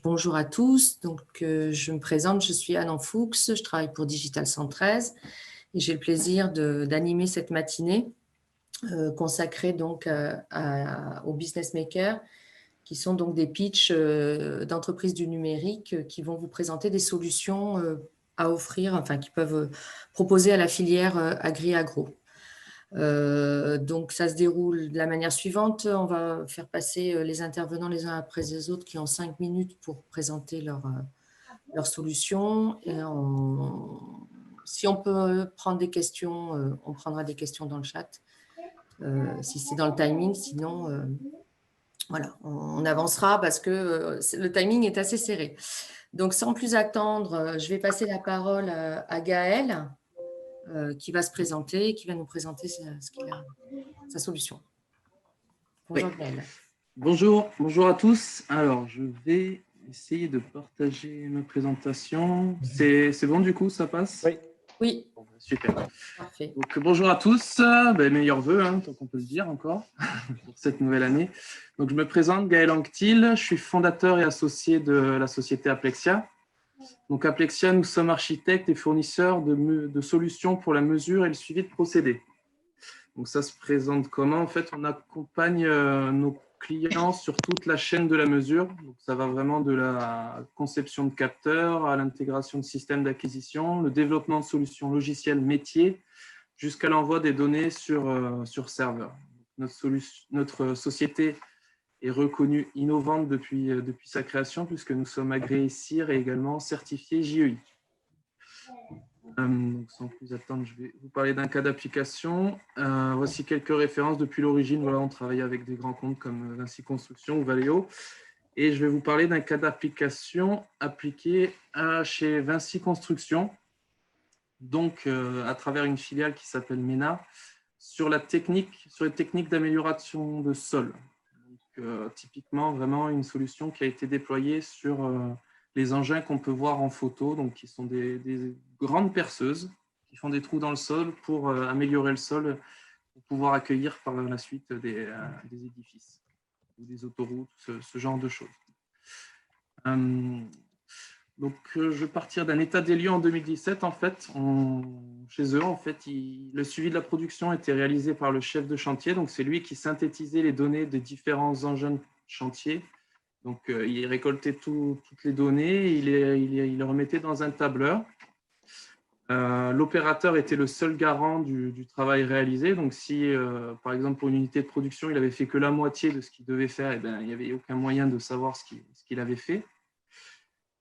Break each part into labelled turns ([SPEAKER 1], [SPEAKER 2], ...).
[SPEAKER 1] Bonjour à tous, je me présente, je suis Anne Fuchs, je travaille pour Digital 113 et j'ai le plaisir d'animer cette matinée consacrée aux business makers qui sont donc des pitchs d'entreprises du numérique qui vont vous présenter des solutions à offrir, enfin qui peuvent proposer à la filière agri-agro. Donc ça se déroule de la manière suivante. On va faire passer les intervenants les uns après les autres qui ont 5 minutes pour présenter leur solution. Si on peut prendre des questions, on prendra des questions dans le chat. Si c'est dans le timing, sinon, voilà, on avancera parce que le timing est assez serré. Donc sans plus attendre, je vais passer la parole à Gaël qui va se présenter, qui va nous présenter sa solution. Bonjour Gaël.
[SPEAKER 2] Bonjour à tous. Alors, je vais essayer de partager ma présentation. C'est bon du coup, ça passe?
[SPEAKER 1] Oui.
[SPEAKER 2] Bon, super.
[SPEAKER 1] Parfait.
[SPEAKER 2] Donc, bonjour à tous. Meilleurs vœux, tant qu'on peut le dire encore, pour cette nouvelle année. Donc, je me présente, Gaël Anctil. Je suis fondateur et associé de la société Aplexia. Donc, Aplexia, nous sommes architectes et fournisseurs de solutions pour la mesure et le suivi de procédés. Donc, ça se présente comment? En fait, on accompagne nos clients sur toute la chaîne de la mesure. Donc, ça va vraiment de la conception de capteurs à l'intégration de systèmes d'acquisition, le développement de solutions logicielles métiers, jusqu'à l'envoi des données sur serveur. Notre société est reconnue innovante depuis sa création, puisque nous sommes agréés CIR et également certifiés JEI. Donc sans plus attendre, je vais vous parler d'un cas d'application. Voici quelques références depuis l'origine. Voilà, on travaille avec des grands comptes comme Vinci Construction ou Valeo. Et je vais vous parler d'un cas d'application appliqué chez Vinci Construction, donc à travers une filiale qui s'appelle MENA, sur les techniques d'amélioration de sol. Donc, typiquement, vraiment une solution qui a été déployée sur les engins qu'on peut voir en photo, donc qui sont des grandes perceuses qui font des trous dans le sol pour améliorer le sol, pour pouvoir accueillir par la suite des édifices ou des autoroutes, ce genre de choses. Donc, je vais partir d'un état des lieux en 2017. En fait, chez eux, en fait, le suivi de la production était réalisé par le chef de chantier. Donc, c'est lui qui synthétisait les données des différents engins de chantier. Donc, il récoltait toutes les données, il les remettait dans un tableur. L'opérateur était le seul garant du travail réalisé. Donc, si, par exemple, pour une unité de production, il avait fait que la moitié de ce qu'il devait faire, eh bien, il n'y avait aucun moyen de savoir ce qu'il avait fait.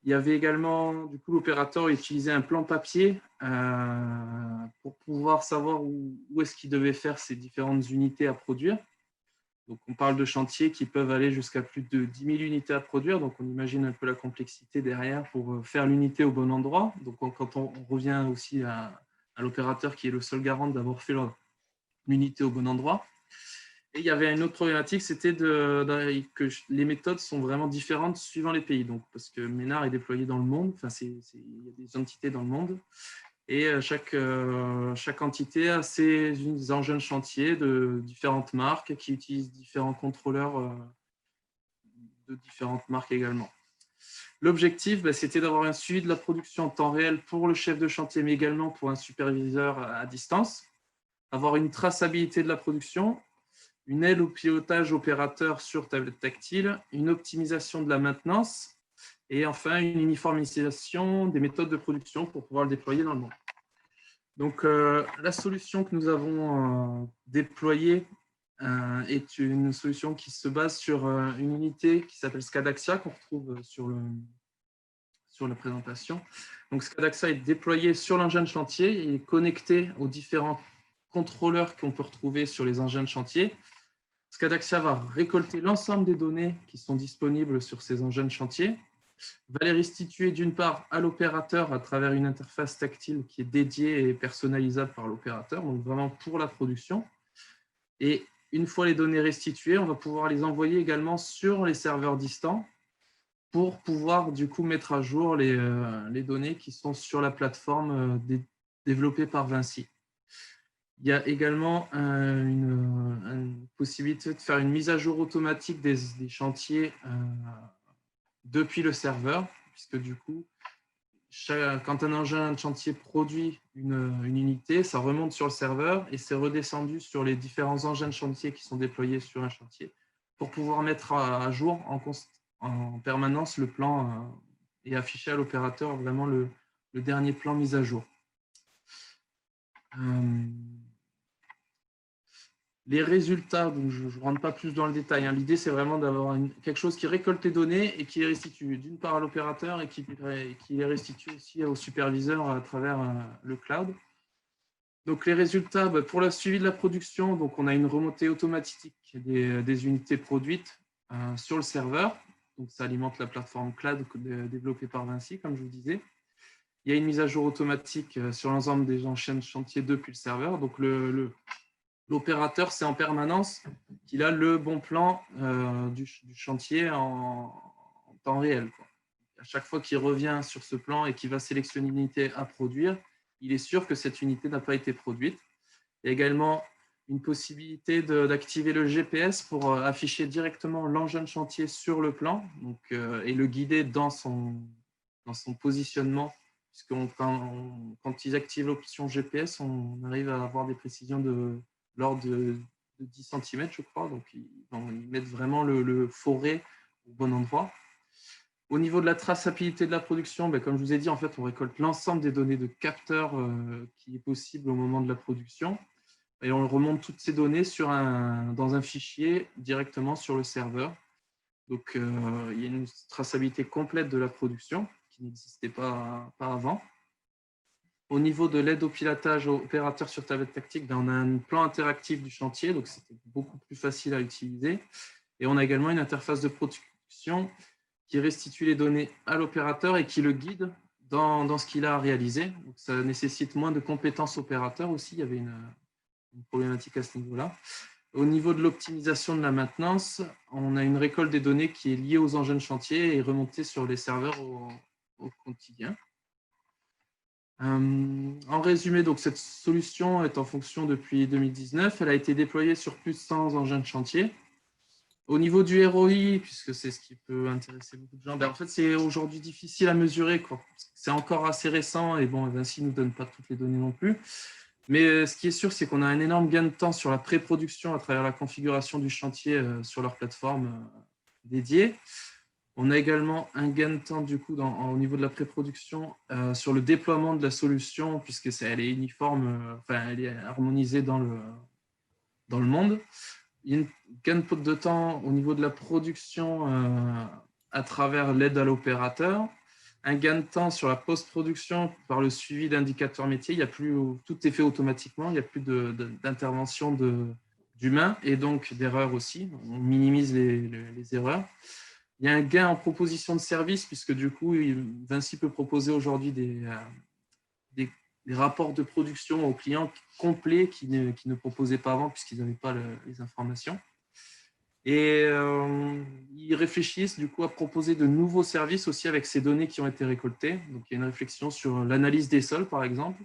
[SPEAKER 2] Il y avait également, du coup, l'opérateur utilisait un plan papier pour pouvoir savoir où est-ce qu'il devait faire ces différentes unités à produire. Donc, on parle de chantiers qui peuvent aller jusqu'à plus de 10 000 unités à produire. Donc, on imagine un peu la complexité derrière pour faire l'unité au bon endroit. Donc, quand on revient aussi à l'opérateur qui est le seul garant d'avoir fait l'unité au bon endroit. Et il y avait une autre problématique, c'était que les méthodes sont vraiment différentes suivant les pays. Donc, parce que Ménard est déployé dans le monde, enfin, il y a des entités dans le monde. Et chaque entité a ses engins de chantier de différentes marques qui utilisent différents contrôleurs de différentes marques également. L'objectif, c'était d'avoir un suivi de la production en temps réel pour le chef de chantier, mais également pour un superviseur à distance, avoir une traçabilité de la production, une aide au pilotage opérateur sur tablette tactile, une optimisation de la maintenance et enfin une uniformisation des méthodes de production pour pouvoir le déployer dans le monde. Donc, la solution que nous avons déployée est une solution qui se base sur une unité qui s'appelle Scadaxia, qu'on retrouve sur la présentation. Donc, Scadaxia est déployé sur l'engin de chantier et est connecté aux différents contrôleurs qu'on peut retrouver sur les engins de chantier. Scadaxia va récolter l'ensemble des données qui sont disponibles sur ces engins de chantier, va les restituer d'une part à l'opérateur à travers une interface tactile qui est dédiée et personnalisable par l'opérateur, donc vraiment pour la production. Et une fois les données restituées, on va pouvoir les envoyer également sur les serveurs distants pour pouvoir du coup mettre à jour les données qui sont sur la plateforme développée par Vinci. Il y a également une possibilité de faire une mise à jour automatique des chantiers depuis le serveur, puisque du coup, quand un engin de chantier produit une unité, ça remonte sur le serveur et c'est redescendu sur les différents engins de chantier qui sont déployés sur un chantier pour pouvoir mettre à jour en permanence le plan et afficher à l'opérateur vraiment le dernier plan mis à jour. Les résultats, donc je ne rentre pas plus dans le détail, hein. L'idée, c'est vraiment d'avoir quelque chose qui récolte les données et qui les restitue d'une part à l'opérateur et qui les restitue aussi au superviseur à travers le cloud. Donc, les résultats, pour le suivi de la production, donc on a une remontée automatique des unités produites sur le serveur. Donc, ça alimente la plateforme cloud développée par Vinci, comme je vous disais. Il y a une mise à jour automatique sur l'ensemble des enchaînes chantier depuis le serveur. Donc, l'opérateur sait en permanence qu'il a le bon plan du chantier en temps réel, quoi. À chaque fois qu'il revient sur ce plan et qu'il va sélectionner une unité à produire, il est sûr que cette unité n'a pas été produite. Il y a également une possibilité d'activer le GPS pour afficher directement l'engin de chantier sur le plan donc, et le guider dans son positionnement. Quand ils activent l'option GPS, on arrive à avoir des précisions de l'ordre de 10 cm, je crois. Donc, ils mettent vraiment le forêt au bon endroit. Au niveau de la traçabilité de la production, comme je vous ai dit, en fait, on récolte l'ensemble des données de capteurs qui est possible au moment de la production et on remonte toutes ces données dans un fichier directement sur le serveur. Donc, il y a une traçabilité complète de la production qui n'existait pas avant. Au niveau de l'aide au pilotage opérateur sur tablette tactique, on a un plan interactif du chantier, donc c'était beaucoup plus facile à utiliser. Et on a également une interface de production qui restitue les données à l'opérateur et qui le guide dans ce qu'il a à réaliser. Donc, ça nécessite moins de compétences opérateurs aussi. Il y avait une problématique à ce niveau-là. Au niveau de l'optimisation de la maintenance, on a une récolte des données qui est liée aux engins de chantier et remontée sur les serveurs au quotidien. En résumé, donc, cette solution est en fonction depuis 2019. Elle a été déployée sur plus de 100 engins de chantier. Au niveau du ROI, puisque c'est ce qui peut intéresser beaucoup de gens, en fait, c'est aujourd'hui difficile à mesurer. C'est encore assez récent et bon, Vinci ne nous donne pas toutes les données non plus. Mais ce qui est sûr, c'est qu'on a un énorme gain de temps sur la pré-production à travers la configuration du chantier sur leur plateforme dédiée. On a également un gain de temps du coup au niveau de la pré-production sur le déploiement de la solution, puisque elle est uniforme, elle est harmonisée dans le monde. Il y a un gain de temps au niveau de la production à travers l'aide à l'opérateur, un gain de temps sur la post-production par le suivi d'indicateurs métiers. Tout est fait automatiquement, il n'y a plus d'intervention d'humains et donc d'erreurs aussi. On minimise les erreurs. Il y a un gain en proposition de service puisque du coup, Vinci peut proposer aujourd'hui des rapports de production aux clients complets qui ne proposaient pas avant puisqu'ils n'avaient pas les informations. Et ils réfléchissent du coup à proposer de nouveaux services aussi avec ces données qui ont été récoltées. Donc, il y a une réflexion sur l'analyse des sols, par exemple,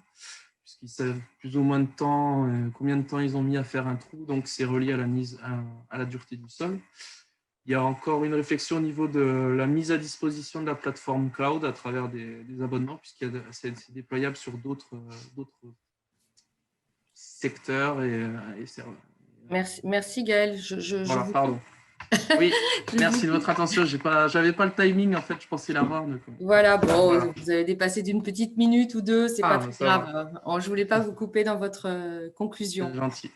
[SPEAKER 2] puisqu'ils savent plus ou moins de temps, combien de temps ils ont mis à faire un trou. Donc, c'est relié à la dureté du sol. Il y a encore une réflexion au niveau de la mise à disposition de la plateforme cloud à travers des abonnements, c'est déployable sur d'autres secteurs et serveurs.
[SPEAKER 1] Merci Gaël.
[SPEAKER 2] Voilà, pardon. Oui, merci de votre attention. J'avais pas le timing, en fait, je pensais l'avoir.
[SPEAKER 1] Voilà, bon, vous avez dépassé d'une petite minute ou deux, c'est pas très grave. Je voulais pas vous couper dans votre conclusion.
[SPEAKER 2] C'est gentil.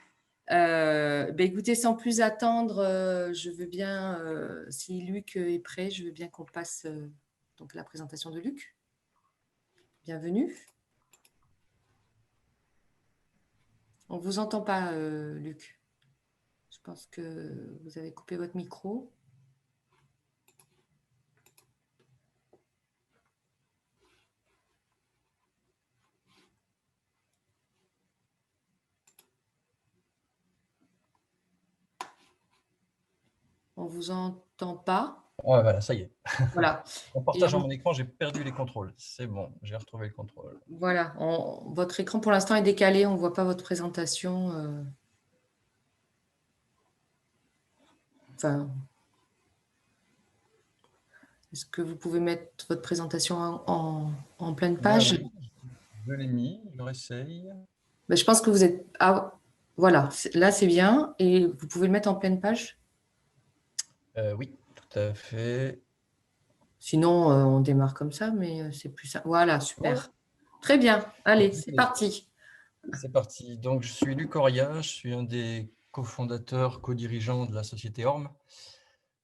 [SPEAKER 1] Écoutez, sans plus attendre, je veux bien, si Luc est prêt, je veux bien qu'on passe donc à la présentation de Luc. Bienvenue. On ne vous entend pas, Luc. Je pense que vous avez coupé votre micro. On ne vous entend pas.
[SPEAKER 3] Ouais, voilà, ça y est.
[SPEAKER 1] Voilà.
[SPEAKER 3] En partageant mon écran, j'ai perdu les contrôles. C'est bon, j'ai retrouvé le contrôle.
[SPEAKER 1] Voilà. Votre écran, pour l'instant, est décalé. On ne voit pas votre présentation. Enfin, Est-ce que vous pouvez mettre votre présentation en pleine
[SPEAKER 3] Ben
[SPEAKER 1] page?
[SPEAKER 3] oui, je l'ai mis, je réessaye.
[SPEAKER 1] Ben, je pense que vous êtes... Ah, voilà, là c'est bien. Et vous pouvez le mettre en pleine page?
[SPEAKER 3] Oui, tout à fait.
[SPEAKER 1] Sinon, on démarre comme ça, mais c'est plus ça. Voilà,
[SPEAKER 3] Ouais.
[SPEAKER 1] super. Très bien. Allez, c'est
[SPEAKER 3] Ok.
[SPEAKER 1] parti.
[SPEAKER 3] C'est parti. Donc, je suis Luc Oria, je suis un des cofondateurs, co-dirigeants de la société Orm.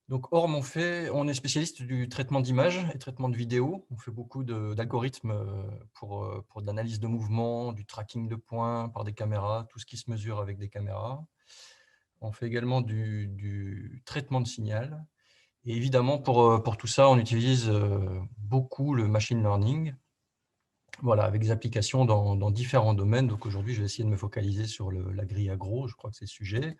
[SPEAKER 3] Donc, Orm, on est spécialiste du traitement d'images et traitement de vidéos. On fait beaucoup d'algorithmes pour de l'analyse de mouvement, du tracking de points par des caméras, tout ce qui se mesure avec des caméras. On fait également du traitement de signal. Et évidemment, pour tout ça, on utilise beaucoup le machine learning. Voilà, avec des applications dans différents domaines. Donc aujourd'hui, je vais essayer de me focaliser sur la grille agro, je crois que c'est le sujet.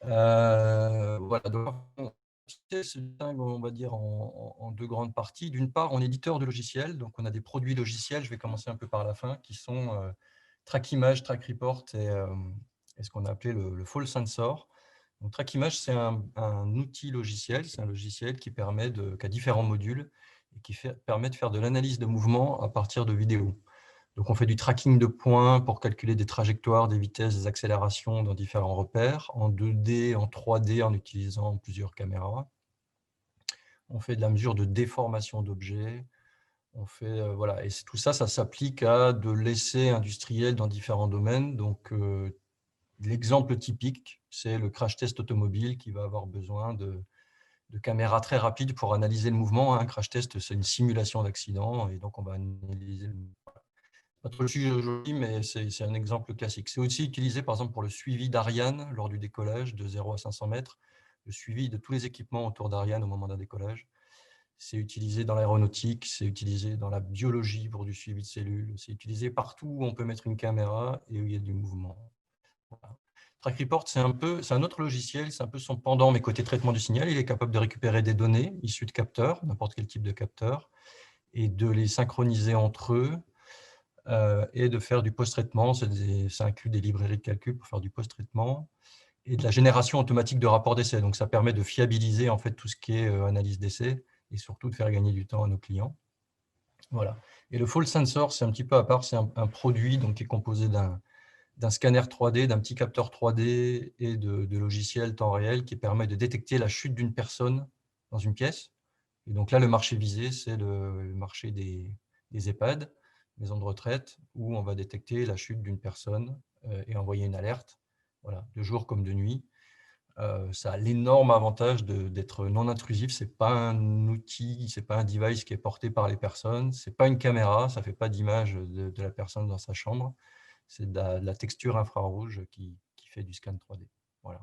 [SPEAKER 3] Voilà, donc se distingue, on va dire, en deux grandes parties. D'une part, on est éditeur de logiciels, donc on a des produits logiciels, je vais commencer un peu par la fin, qui sont Track Image, Track Report et ce qu'on a appelé le Fall Sensor. Donc Track Image, c'est un outil logiciel, c'est un logiciel qui a différents modules et qui permet de faire de l'analyse de mouvement à partir de vidéos. Donc, on fait du tracking de points pour calculer des trajectoires, des vitesses, des accélérations dans différents repères, en 2D, en 3D, en utilisant plusieurs caméras. On fait de la mesure de déformation d'objets. Voilà. Et tout ça, ça s'applique à de l'essai industriel dans différents domaines. Donc, l'exemple typique, c'est le crash test automobile qui va avoir besoin de caméras très rapides pour analyser le mouvement. Un crash test, c'est une simulation d'accident. Et donc, on va analyser le mouvement. Pas trop le sujet aujourd'hui, mais c'est un exemple classique. C'est aussi utilisé, par exemple, pour le suivi d'Ariane lors du décollage de 0 à 500 mètres, le suivi de tous les équipements autour d'Ariane au moment d'un décollage. C'est utilisé dans l'aéronautique, c'est utilisé dans la biologie pour du suivi de cellules, c'est utilisé partout où on peut mettre une caméra et où il y a du mouvement. Voilà. Track Report, c'est un autre logiciel, c'est un peu son pendant, mais côté traitement du signal. Il est capable de récupérer des données issues de capteurs, n'importe quel type de capteur, et de les synchroniser entre eux, et de faire du post-traitement. Ça inclut des librairies de calcul pour faire du post-traitement et de la génération automatique de rapports d'essai. Donc, ça permet de fiabiliser en fait tout ce qui est analyse d'essai et surtout de faire gagner du temps à nos clients. Voilà. Et le Fall Sensor, c'est un petit peu à part. C'est un produit donc, qui est composé d'un scanner 3D, d'un petit capteur 3D et de logiciels temps réel qui permet de détecter la chute d'une personne dans une pièce. Et donc là, le marché visé, c'est le marché des EHPAD, maisons de retraite, où on va détecter la chute d'une personne et envoyer une alerte, voilà, de jour comme de nuit. Ça a l'énorme avantage d'être non intrusif. Ce n'est pas un outil, ce n'est pas un device qui est porté par les personnes. Ce n'est pas une caméra, ça ne fait pas d'image de la personne dans sa chambre. C'est de la texture infrarouge qui fait du scan 3D. Voilà.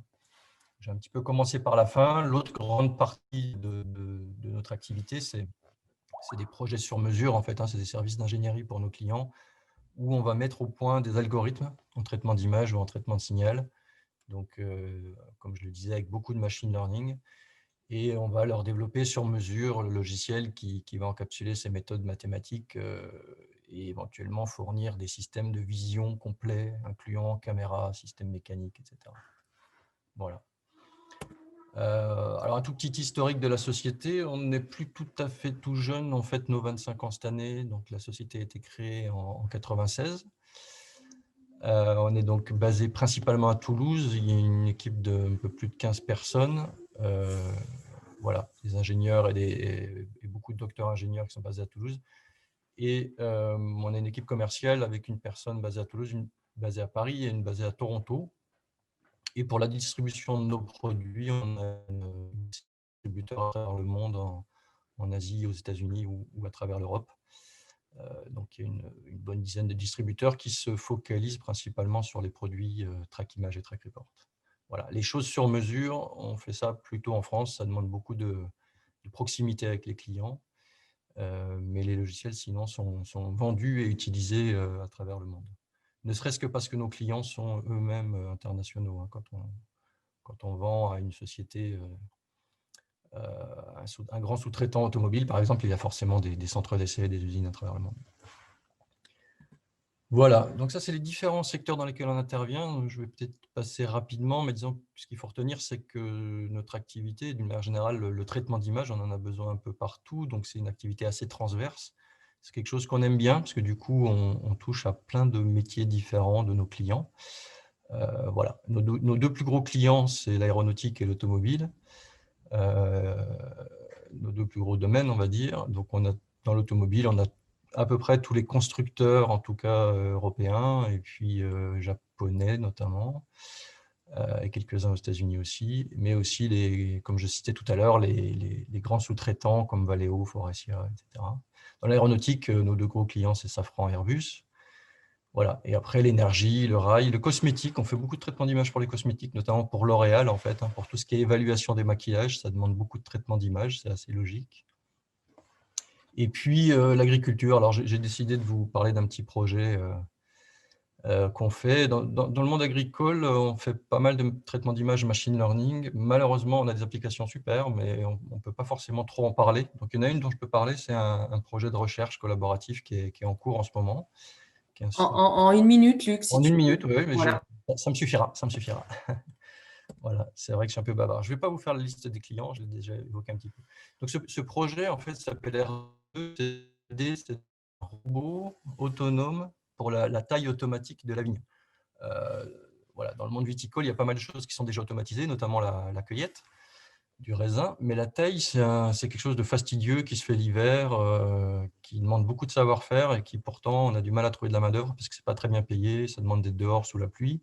[SPEAKER 3] J'ai un petit peu commencé par la fin. L'autre grande partie de notre activité, c'est des projets sur mesure, en fait. C'est des services d'ingénierie pour nos clients où on va mettre au point des algorithmes en traitement d'image ou en traitement de signal. Donc, comme je le disais, avec beaucoup de machine learning. Et on va leur développer sur mesure le logiciel qui va encapsuler ces méthodes mathématiques et éventuellement fournir des systèmes de vision complets, incluant caméra, système mécanique, etc. Voilà. Alors, un tout petit historique de la société. On n'est plus tout à fait tout jeune. On fête nos 25 ans cette année. Donc, la société a été créée en 1996. On est donc basé principalement à Toulouse. Il y a une équipe de un peu plus de 15 personnes. Voilà, des ingénieurs et beaucoup de docteurs ingénieurs qui sont basés à Toulouse. Et on a une équipe commerciale avec une personne basée à Toulouse, une basée à Paris et une basée à Toronto. Et pour la distribution de nos produits, on a un distributeur à travers le monde, en Asie, aux États-Unis ou à travers l'Europe. Donc, il y a une bonne dizaine de distributeurs qui se focalisent principalement sur les produits Track Image et Track Report. Voilà. Les choses sur mesure, on fait ça plutôt en France. Ça demande beaucoup de proximité avec les clients. Mais les logiciels, sinon, sont vendus et utilisés à travers le monde. Ne serait-ce que parce que nos clients sont eux-mêmes internationaux. Quand on vend à une société, un grand sous-traitant automobile, par exemple, il y a forcément des centres d'essai et des usines à travers le monde. Voilà, donc ça, c'est les différents secteurs dans lesquels on intervient. Je vais peut-être passer rapidement, mais disons, ce qu'il faut retenir, c'est que notre activité, d'une manière générale, le traitement d'image, on en a besoin un peu partout, donc c'est une activité assez transverse. C'est quelque chose qu'on aime bien, parce que du coup, on touche à plein de métiers différents de nos clients. Voilà, nos deux plus gros clients, c'est l'aéronautique et l'automobile. Nos deux plus gros domaines, on va dire. Donc, dans l'automobile, on a à peu près tous les constructeurs, en tout cas européens, et puis japonais notamment, et quelques-uns aux États-Unis aussi, mais aussi, comme je citais tout à l'heure, les grands sous-traitants comme Valeo, Faurecia, etc. Dans l'aéronautique, nos deux gros clients, c'est Safran et Airbus. Voilà. Et après, l'énergie, le rail, le cosmétique. On fait beaucoup de traitements d'image pour les cosmétiques, notamment pour L'Oréal, en fait, pour tout ce qui est évaluation des maquillages. Ça demande beaucoup de traitements d'image, c'est assez logique. Et puis, l'agriculture. Alors, j'ai décidé de vous parler d'un petit projet qu'on fait. Dans le monde agricole, on fait pas mal de traitements d'image machine learning. Malheureusement, on a des applications super, mais on ne peut pas forcément trop en parler. Donc, il y en a une dont je peux parler, c'est un projet de recherche collaboratif qui est en cours en ce moment.
[SPEAKER 1] En 1 minute, Luc, si
[SPEAKER 3] En une
[SPEAKER 1] tu veux.
[SPEAKER 3] minute, oui, mais
[SPEAKER 1] Voilà.
[SPEAKER 3] ça me suffira, ça me suffira. Voilà, c'est vrai que je suis un peu bavard. Je ne vais pas vous faire la liste des clients, je l'ai déjà évoqué un petit peu. Donc, ce projet, en fait, s'appelle R2CD, c'est un robot autonome pour la taille automatique de la vigne. Voilà, dans le monde viticole, il y a pas mal de choses qui sont déjà automatisées, notamment la cueillette du raisin, mais la taille, c'est quelque chose de fastidieux qui se fait l'hiver, qui demande beaucoup de savoir-faire et qui pourtant, on a du mal à trouver de la main-d'œuvre parce que ce n'est pas très bien payé, ça demande d'être dehors sous la pluie.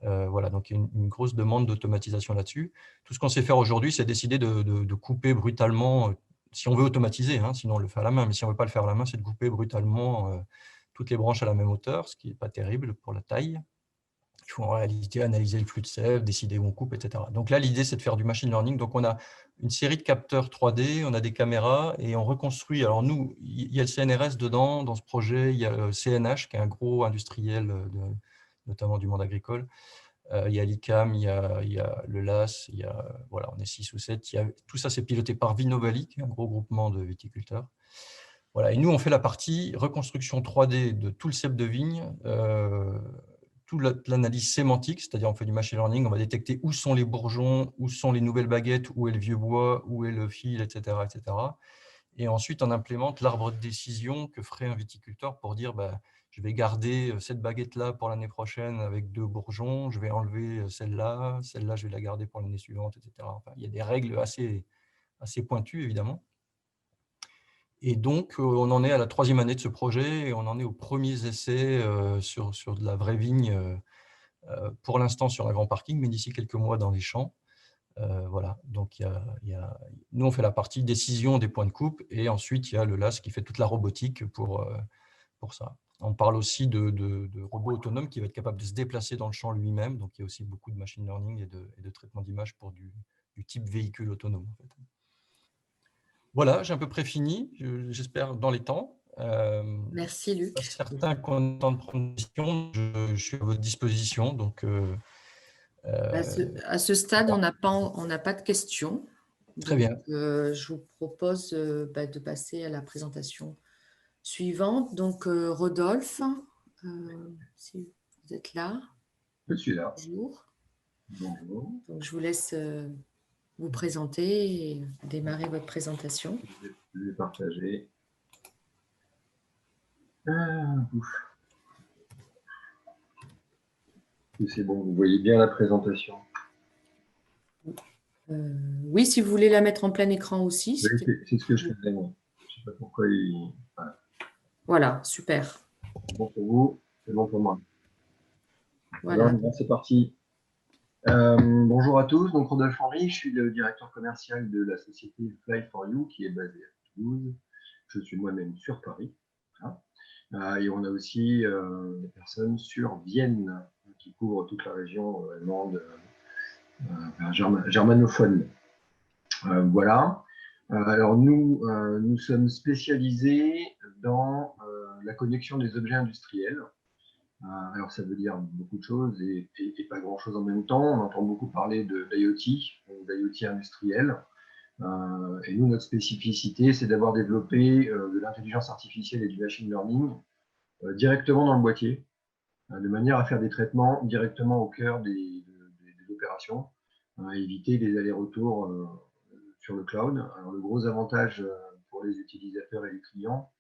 [SPEAKER 3] Voilà, donc il y a une grosse demande d'automatisation là-dessus. Tout ce qu'on sait faire aujourd'hui, c'est décider de couper brutalement, si on veut automatiser, hein, sinon on le fait à la main, mais si on ne veut pas le faire à la main, c'est de couper brutalement toutes les branches à la même hauteur, ce qui n'est pas terrible pour la taille. Il faut en réalité analyser le flux de sève, décider où on coupe, etc. Donc là, l'idée, c'est de faire du machine learning. Donc on a une série de capteurs 3D, on a des caméras et on reconstruit. Alors nous, il y a le CNRS dedans, dans ce projet, il y a le CNH, qui est un gros industriel, notamment du monde agricole. Il y a l'ICAM, il y a le LAS, voilà, on est 6 ou 7. Tout ça, c'est piloté par Vinovali, qui est un gros groupement de viticulteurs. Voilà, et nous, on fait la partie reconstruction 3D de tout le cep de vigne, toute l'analyse sémantique, c'est-à-dire on fait du machine learning, on va détecter où sont les bourgeons, où sont les nouvelles baguettes, où est le vieux bois, où est le fil, etc. etc. Et ensuite, on implémente l'arbre de décision que ferait un viticulteur pour dire je vais garder cette baguette-là pour l'année prochaine avec 2 bourgeons, je vais enlever celle-là, je vais la garder pour l'année suivante, etc. Enfin, il y a des règles assez pointues, évidemment. Et donc, on en est à la 3e année de ce projet et on en est aux premiers essais sur de la vraie vigne, pour l'instant sur un grand parking, mais d'ici quelques mois dans les champs. Voilà, donc nous, on fait la partie décision des points de coupe et ensuite, il y a le LAS qui fait toute la robotique pour ça. On parle aussi de robots autonomes qui va être capable de se déplacer dans le champ lui-même. Donc, il y a aussi beaucoup de machine learning et de traitement d'image pour du type véhicule autonome. En fait. Voilà, j'ai à peu près fini, j'espère dans les temps.
[SPEAKER 1] Merci,
[SPEAKER 3] Pas
[SPEAKER 1] Luc.
[SPEAKER 3] certain qu'on ait le temps de prendre des questions. Je suis à votre disposition. Donc,
[SPEAKER 1] À ce stade, on n'a pas de questions.
[SPEAKER 3] très
[SPEAKER 1] Donc,
[SPEAKER 3] bien.
[SPEAKER 1] je vous propose de passer à la présentation suivante. Donc, Rodolphe, si vous êtes là.
[SPEAKER 4] Je suis là.
[SPEAKER 1] Bonjour.
[SPEAKER 4] Bonjour.
[SPEAKER 1] Donc, je vous laisse vous présenter et démarrer votre présentation.
[SPEAKER 4] Je vais partager. C'est bon, vous voyez bien la présentation.
[SPEAKER 1] Oui, si vous voulez la mettre en plein écran aussi.
[SPEAKER 4] C'est ce que je faisais. Je ne sais pas pourquoi il...
[SPEAKER 1] Voilà, super.
[SPEAKER 4] C'est bon pour vous, c'est bon pour moi.
[SPEAKER 1] Voilà.
[SPEAKER 4] Alors, c'est parti. Bonjour à tous, donc Rodolphe Henry, je suis le directeur commercial de la société Fly for You qui est basée à Toulouse. Je suis moi-même sur Paris. Et on a aussi des personnes sur Vienne qui couvrent toute la région allemande, germanophone. Voilà. Alors nous sommes spécialisés dans la connexion des objets industriels. Alors ça veut dire beaucoup de choses et pas grand-chose en même temps. On entend beaucoup parler d'IoT industriel. Et nous, notre spécificité, c'est d'avoir développé de l'intelligence artificielle et du machine learning directement dans le boîtier, de manière à faire des traitements directement au cœur des opérations, éviter les allers-retours sur le cloud. Alors, le gros avantage pour les utilisateurs et les clients,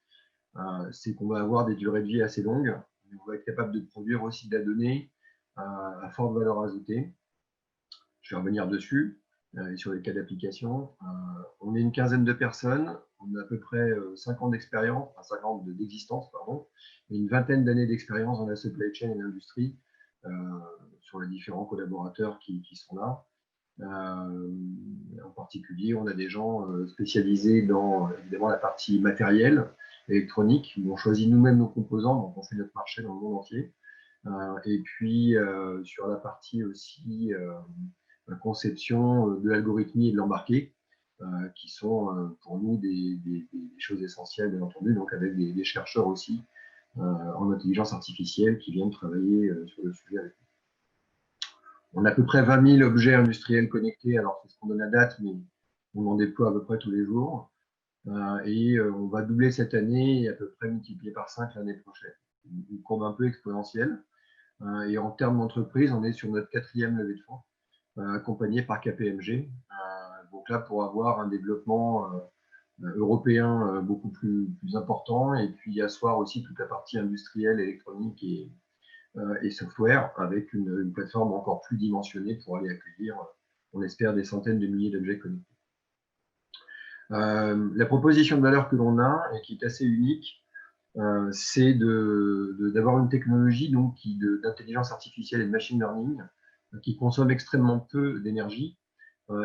[SPEAKER 4] c'est qu'on va avoir des durées de vie assez longues. On va être capable de produire aussi de la donnée à forte valeur ajoutée. Je vais revenir dessus, et sur les cas d'application. On est une quinzaine de personnes, on a à peu près 5 ans d'expérience, enfin 5 ans d'existence, pardon, et une vingtaine d'années d'expérience dans la supply chain et l'industrie, sur les différents collaborateurs qui sont là. En particulier, on a des gens spécialisés dans évidemment la partie matérielle, électronique, où on choisit nous-mêmes nos composants, donc on fait notre marché dans le monde entier. Et puis sur la partie aussi conception de l'algorithmie et de l'embarqué, qui sont pour nous des choses essentielles, bien entendu, donc avec des chercheurs aussi en intelligence artificielle qui viennent travailler sur le sujet avec nous. On a à peu près 20 000 objets industriels connectés, alors c'est ce qu'on donne à date, mais on en déploie à peu près tous les jours. Et on va doubler cette année et à peu près multiplier par 5 l'année prochaine. Une courbe un peu exponentielle. Et en termes d'entreprise, on est sur notre 4e levée de fonds, accompagné par KPMG. Donc là, pour avoir un développement européen beaucoup plus important, et puis asseoir aussi toute la partie industrielle, électronique et software, avec une plateforme encore plus dimensionnée pour aller accueillir, on espère, des centaines de milliers d'objets connectés. La proposition de valeur que l'on a, et qui est assez unique, c'est d'avoir une technologie d'intelligence artificielle et de machine learning qui consomme extrêmement peu d'énergie.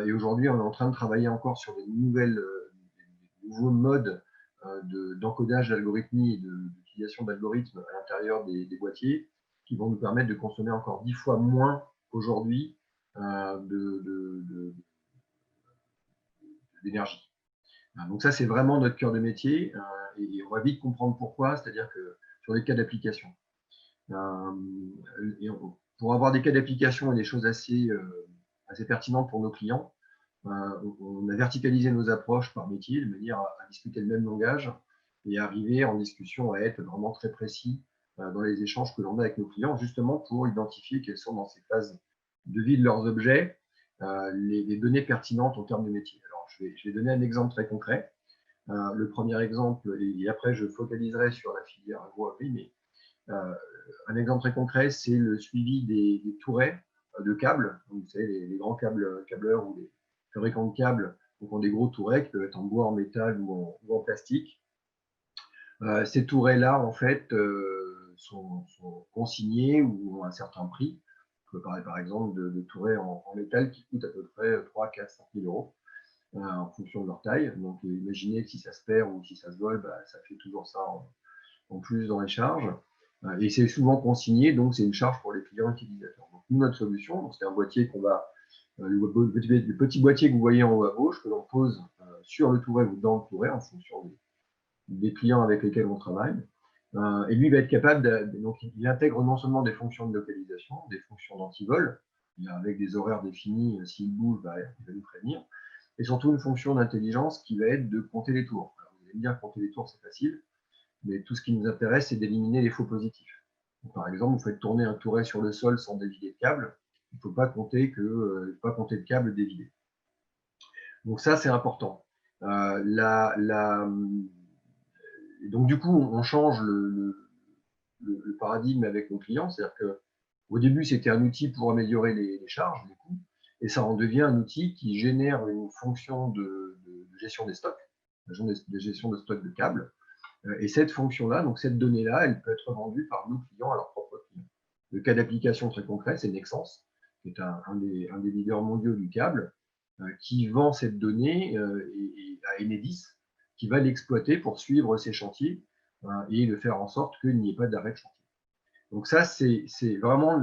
[SPEAKER 4] Et aujourd'hui, on est en train de travailler encore sur des nouveaux modes d'encodage d'algorithmes et d'utilisation d'algorithmes à l'intérieur des boîtiers qui vont nous permettre de consommer encore 10 fois moins qu'aujourd'hui d'énergie. Donc ça, c'est vraiment notre cœur de métier, et on va vite comprendre pourquoi, c'est-à-dire que sur les cas d'application. Pour avoir des cas d'application et des choses assez pertinentes pour nos clients, on a verticalisé nos approches par métier, de manière à discuter le même langage et arriver en discussion à être vraiment très précis dans les échanges que l'on a avec nos clients, justement pour identifier quelles sont dans ces phases de vie de leurs objets les données pertinentes en termes de métier. Alors, je vais donner un exemple très concret. Le premier exemple, et après je focaliserai sur la filière agro-agri, mais un exemple très concret, c'est le suivi des tourets de câbles. Donc, vous savez, les grands câbleurs ou les fabricants de câbles ont des gros tourets qui peuvent être en bois, en métal ou en plastique. Ces tourets-là, en fait, sont consignés ou ont un certain prix. On peut parler par exemple de tourets en métal qui coûtent à peu près 3 4 5 000 euros en fonction de leur taille. Donc imaginez que si ça se perd ou si ça se vole, ça fait toujours ça en plus dans les charges. Et c'est souvent consigné, donc c'est une charge pour les clients utilisateurs. Donc nous, notre solution, c'est un boîtier qu'on va, le petit boîtier que vous voyez en haut à gauche, que l'on pose sur le touret ou dans le touret en fonction des clients avec lesquels on travaille. Et lui va être capable, donc il intègre non seulement des fonctions de localisation, des fonctions d'antivol, avec des horaires définis, s'il bouge, il va nous prévenir, et surtout une fonction d'intelligence qui va être de compter les tours. Alors, vous allez me dire, compter les tours, c'est facile, mais tout ce qui nous intéresse, c'est d'éliminer les faux positifs. Donc, par exemple, vous faites tourner un touret sur le sol sans dévider de câble, il ne faut pas compter de câble dévidé. Donc ça, c'est important. Donc du coup, on change le paradigme avec nos clients, c'est-à-dire qu'au début, c'était un outil pour améliorer les charges, les coûts, et ça en devient un outil qui génère une fonction de gestion des stocks, de gestion de stock de câbles. Et cette fonction-là, donc cette donnée-là, elle peut être vendue par nos clients à leurs propres clients. Le cas d'application très concret, c'est Nexans, qui est un des leaders mondiaux du câble, qui vend cette donnée à Enedis, qui va l'exploiter pour suivre ses chantiers et de faire en sorte qu'il n'y ait pas d'arrêt de chantier. Donc ça, c'est vraiment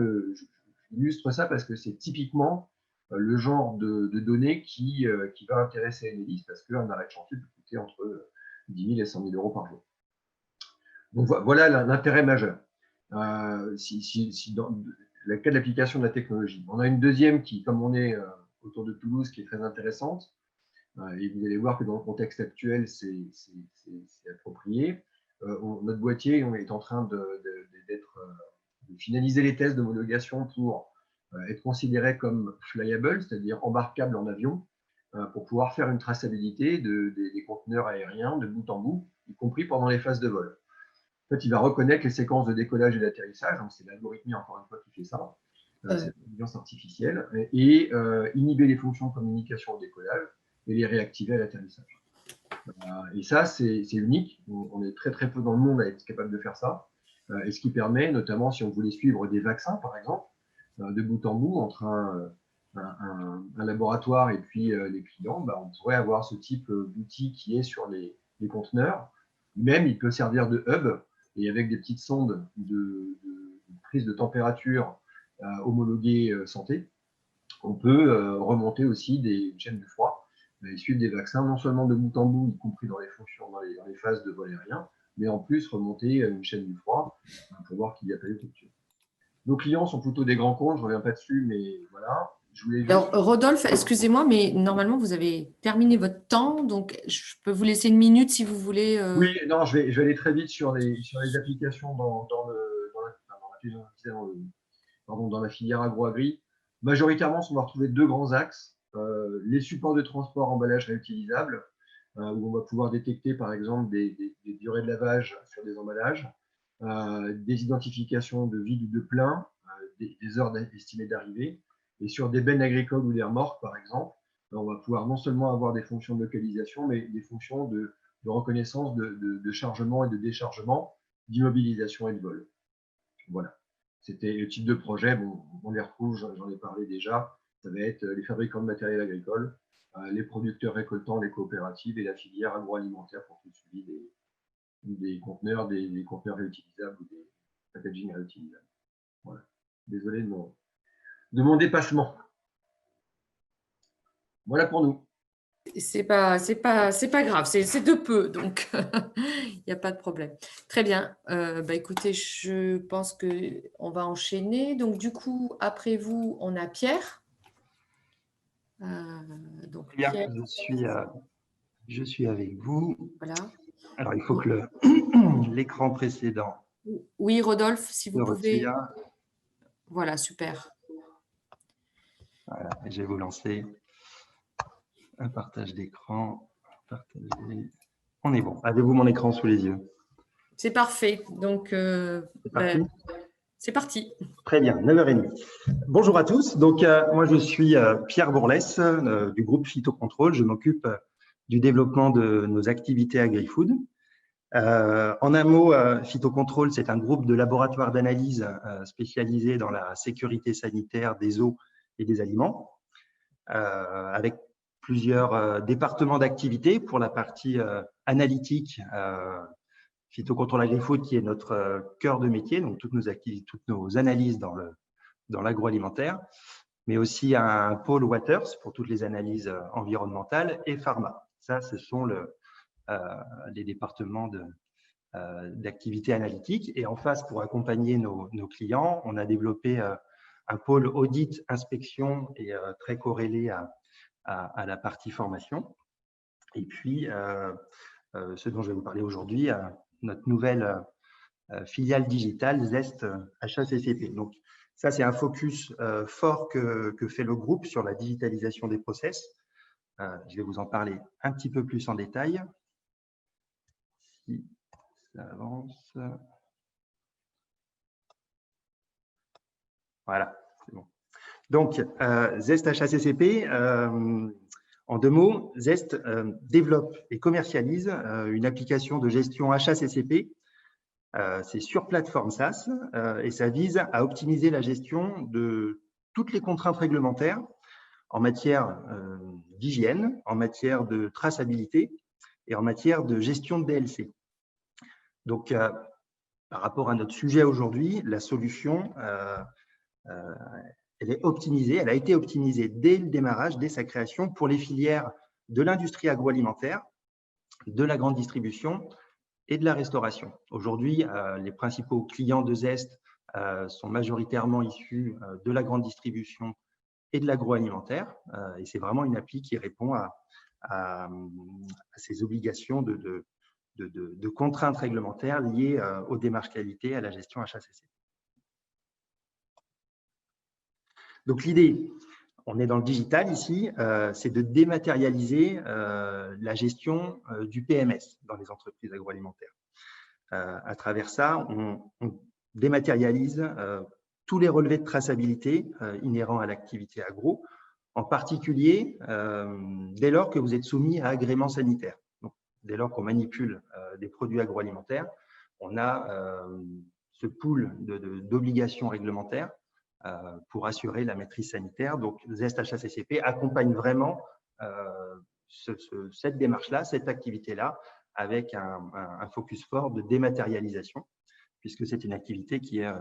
[SPEAKER 4] j'illustre ça parce que c'est typiquement le genre de données qui va intéresser Enedis, parce qu'un arrêt de chantier peut coûter entre 10 000 et 100 000 euros par jour. Donc voilà l'intérêt majeur. Dans le cas de l'application de la technologie. On a une deuxième qui, comme on est autour de Toulouse, qui est très intéressante, et vous allez voir que dans le contexte actuel, c'est approprié. notre boîtier est en train de finaliser les tests d'homologation pour être considéré comme flyable, c'est-à-dire embarquable en avion, pour pouvoir faire une traçabilité des conteneurs aériens de bout en bout, y compris pendant les phases de vol. En fait, il va reconnaître les séquences de décollage et d'atterrissage, donc c'est l'algorithme encore une fois qui fait ça, c'est l'intelligence artificielle, et inhiber les fonctions de communication au décollage et les réactiver à l'atterrissage. Et ça, c'est unique. On est très très peu dans le monde à être capable de faire ça. Et ce qui permet, notamment si on voulait suivre des vaccins, par exemple, de bout en bout, entre un laboratoire et puis les clients, on pourrait avoir ce type d'outil qui est sur les conteneurs. Même, il peut servir de hub, et avec des petites sondes de prise de température homologuées santé, on peut remonter aussi des chaînes de froid et suivre des vaccins, non seulement de bout en bout, y compris dans les fonctions, dans les phases de vol aérien, mais en plus remonter une chaîne du froid pour voir qu'il n'y a pas eu de rupture. Nos clients sont plutôt des grands comptes, je ne reviens pas dessus, mais voilà. Je voulais juste...
[SPEAKER 1] Alors, Rodolphe, excusez-moi, mais normalement, vous avez terminé votre temps, donc je peux vous laisser une minute si vous voulez.
[SPEAKER 4] Oui, non, je vais aller très vite sur les applications dans la filière agro-agri. Majoritairement, on va retrouver deux grands axes. Les supports de transport emballage réutilisables, où on va pouvoir détecter, par exemple, des durées de lavage sur des emballages, des identifications de vide ou de plein, des heures estimées d'arrivée. Et sur des bennes agricoles ou des remorques, par exemple, on va pouvoir non seulement avoir des fonctions de localisation, mais des fonctions de reconnaissance de chargement et de déchargement, d'immobilisation et de vol. Voilà. C'était le type de projet. Bon, on les retrouve, j'en ai parlé déjà. Ça va être les fabricants de matériel agricole, les producteurs récoltants, les coopératives et la filière agroalimentaire pour tout le suivi des conteneurs, des conteneurs réutilisables ou des packaging réutilisables. Voilà. Désolé de mon dépassement. Voilà pour nous.
[SPEAKER 1] C'est pas grave, c'est de peu, donc il n'y a pas de problème. Très bien. Écoutez, je pense qu'on va enchaîner. Donc, du coup, après vous, on a Pierre. Donc,
[SPEAKER 5] Bien,
[SPEAKER 1] Pierre,
[SPEAKER 5] je suis avec vous.
[SPEAKER 1] voilà.
[SPEAKER 5] Alors, il faut que l'écran précédent
[SPEAKER 1] Oui, Rodolphe, si vous
[SPEAKER 5] se
[SPEAKER 1] pouvez.
[SPEAKER 5] retire.
[SPEAKER 1] Voilà, super.
[SPEAKER 5] Voilà, je vais vous lancer un partage d'écran. On est bon. Avez-vous mon écran sous les yeux?
[SPEAKER 1] C'est parfait. Donc,
[SPEAKER 5] c'est parti.
[SPEAKER 1] C'est parti.
[SPEAKER 5] Très bien, 9h30. Bonjour à tous. Donc, moi, je suis Pierre Bourlès du groupe Phytocontrôle. Je m'occupe du développement de nos activités agri-food. En un mot, Phytocontrôle, c'est un groupe de laboratoires d'analyse spécialisé dans la sécurité sanitaire des eaux et des aliments, avec plusieurs départements d'activité pour la partie analytique, Phytocontrôle agri-food qui est notre cœur de métier, donc toutes nos analyses dans l'agroalimentaire, mais aussi un pôle Waters pour toutes les analyses environnementales et pharma. Ça, ce sont les départements d'activité analytique. Et en face, pour accompagner nos clients, on a développé un pôle audit, inspection et très corrélé à la partie formation. Et puis, ce dont je vais vous parler aujourd'hui, notre nouvelle filiale digitale Zest HACCP. Donc, ça, c'est un focus fort que fait le groupe sur la digitalisation des process. Je vais vous en parler un petit peu plus en détail. Si ça avance. Voilà, c'est bon. Donc, Zest HACCP, en deux mots, Zest développe et commercialise une application de gestion HACCP. C'est sur plateforme SaaS et ça vise à optimiser la gestion de toutes les contraintes réglementaires en matière d'hygiène, en matière de traçabilité et en matière de gestion de DLC. Donc, par rapport à notre sujet aujourd'hui, la solution, elle est optimisée, elle a été optimisée dès le démarrage, dès sa création, pour les filières de l'industrie agroalimentaire, de la grande distribution et de la restauration. Aujourd'hui, les principaux clients de Zest sont majoritairement issus de la grande distribution et de l'agroalimentaire. Et c'est vraiment une appli qui répond à ces obligations de de contraintes réglementaires liées aux démarches qualité, à la gestion HACCP. Donc l'idée, on est dans le digital ici, c'est de dématérialiser la gestion du PMS dans les entreprises agroalimentaires. À travers ça, on dématérialise tous les relevés de traçabilité inhérents à l'activité agro, en particulier dès lors que vous êtes soumis à agrément sanitaire. Donc, dès lors qu'on manipule des produits agroalimentaires, on a ce pool d'obligations réglementaires pour assurer la maîtrise sanitaire. Donc, Zest HACCP accompagne vraiment cette démarche-là, cette activité-là, avec un focus fort de dématérialisation, puisque c'est une activité qui est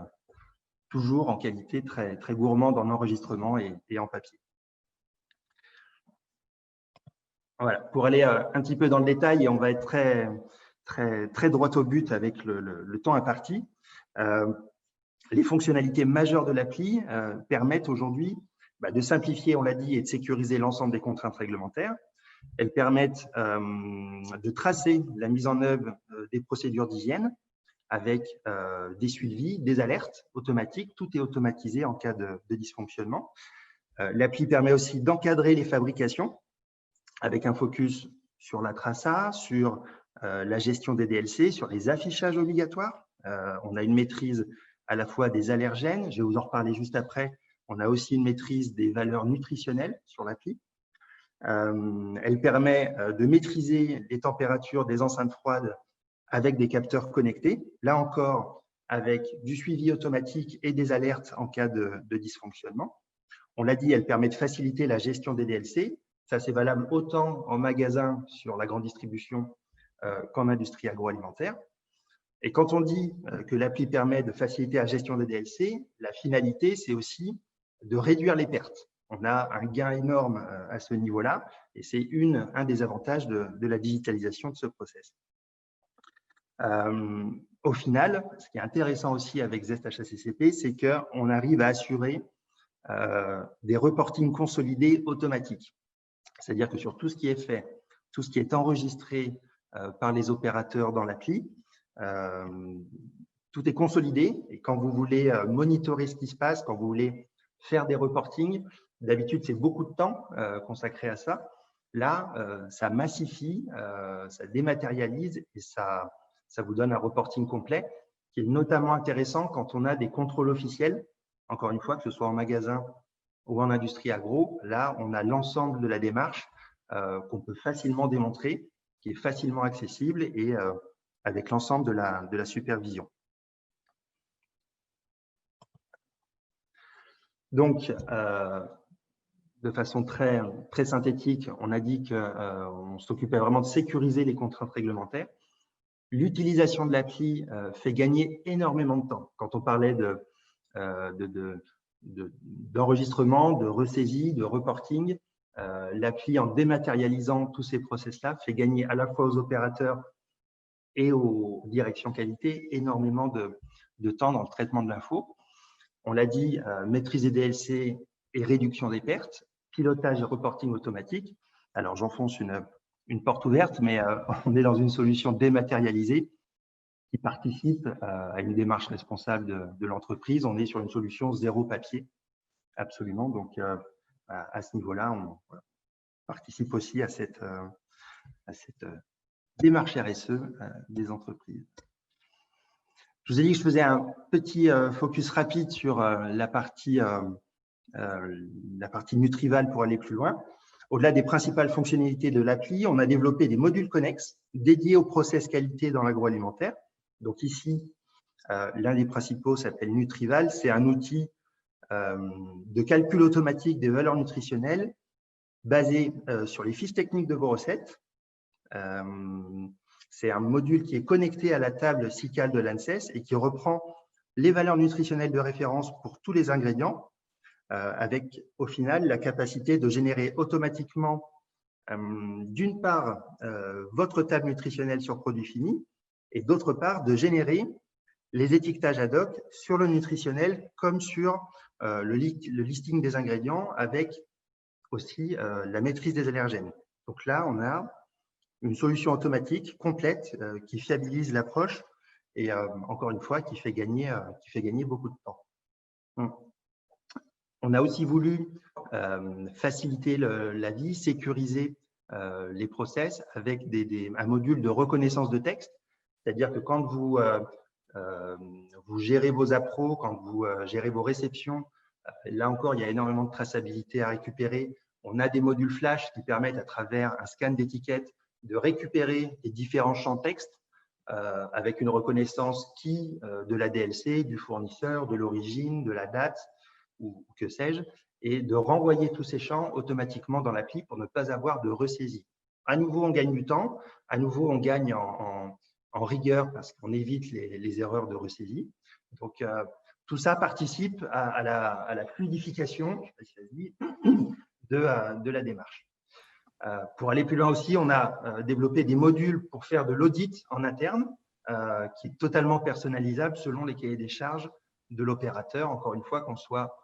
[SPEAKER 5] toujours en qualité très, très gourmande en enregistrement et en papier. Voilà, pour aller un petit peu dans le détail, et on va être très, très, très droit au but avec le temps imparti. Les fonctionnalités majeures de l'appli permettent aujourd'hui de simplifier, on l'a dit, et de sécuriser l'ensemble des contraintes réglementaires. Elles permettent de tracer la mise en œuvre des procédures d'hygiène avec des suivis, des alertes automatiques. Tout est automatisé en cas de dysfonctionnement. L'appli permet aussi d'encadrer les fabrications avec un focus sur la traça, sur la gestion des DLC, sur les affichages obligatoires. On a une maîtrise à la fois des allergènes, je vais vous en reparler juste après. On a aussi une maîtrise des valeurs nutritionnelles sur l'appli. Elle permet de maîtriser les températures des enceintes froides avec des capteurs connectés. Là encore, avec du suivi automatique et des alertes en cas de dysfonctionnement. On l'a dit, elle permet de faciliter la gestion des DLC. Ça, c'est valable autant en magasin sur la grande distribution qu'en industrie agroalimentaire. Et quand on dit que l'appli permet de faciliter la gestion des DLC, la finalité, c'est aussi de réduire les pertes. On a un gain énorme à ce niveau-là et c'est un des avantages de la digitalisation de ce process. Au final, ce qui est intéressant aussi avec Zest HACCP, c'est qu'on arrive à assurer des reportings consolidés automatiques. C'est-à-dire que sur tout ce qui est fait, tout ce qui est enregistré par les opérateurs dans l'appli, tout est consolidé et quand vous voulez monitorer ce qui se passe, quand vous voulez faire des reportings, d'habitude, c'est beaucoup de temps consacré à ça. Là, ça massifie, ça dématérialise et ça vous donne un reporting complet qui est notamment intéressant quand on a des contrôles officiels. Encore une fois, que ce soit en magasin ou en industrie agro, là, on a l'ensemble de la démarche qu'on peut facilement démontrer, qui est facilement accessible et avec l'ensemble de la supervision. Donc, de façon très, très synthétique, on a dit qu'on s'occupait vraiment de sécuriser les contraintes réglementaires. L'utilisation de l'appli fait gagner énormément de temps. Quand on parlait d'enregistrement, de ressaisie, de reporting, l'appli, en dématérialisant tous ces process-là, fait gagner à la fois aux opérateurs et aux directions qualité énormément de temps dans le traitement de l'info. On l'a dit, maîtriser des DLC et réduction des pertes, pilotage et reporting automatique. Alors, j'enfonce une porte ouverte, mais on est dans une solution dématérialisée qui participe à une démarche responsable de l'entreprise. On est sur une solution zéro papier, absolument. Donc, à ce niveau-là, on participe aussi à cette démarche RSE des entreprises. Je vous ai dit que je faisais un petit focus rapide sur la partie Nutrival pour aller plus loin. Au-delà des principales fonctionnalités de l'appli, on a développé des modules connexes dédiés au process qualité dans l'agroalimentaire. Donc ici, l'un des principaux s'appelle Nutrival. C'est un outil de calcul automatique des valeurs nutritionnelles basé sur les fiches techniques de vos recettes. C'est un module qui est connecté à la table SICAL de l'ANSES et qui reprend les valeurs nutritionnelles de référence pour tous les ingrédients, avec au final la capacité de générer automatiquement, d'une part, votre table nutritionnelle sur produit fini et d'autre part, de générer les étiquetages ad hoc sur le nutritionnel comme sur le listing des ingrédients avec aussi la maîtrise des allergènes. Donc là, on a une solution automatique complète qui fiabilise l'approche et encore une fois, qui fait gagner beaucoup de temps. On a aussi voulu faciliter la vie, sécuriser les process avec un module de reconnaissance de texte. C'est-à-dire que quand vous gérez vos appros, quand vous gérez vos réceptions, là encore, il y a énormément de traçabilité à récupérer. On a des modules flash qui permettent, à travers un scan d'étiquette, de récupérer les différents champs texte avec une reconnaissance de la DLC, du fournisseur, de l'origine, de la date, ou que sais-je, et de renvoyer tous ces champs automatiquement dans l'appli pour ne pas avoir de ressaisie. À nouveau, on gagne du temps. À nouveau, on gagne en rigueur parce qu'on évite les erreurs de ressaisie. Donc, tout ça participe à la fluidification de la démarche. Pour aller plus loin aussi, on a développé des modules pour faire de l'audit en interne qui est totalement personnalisable selon les cahiers des charges de l'opérateur, encore une fois, qu'on soit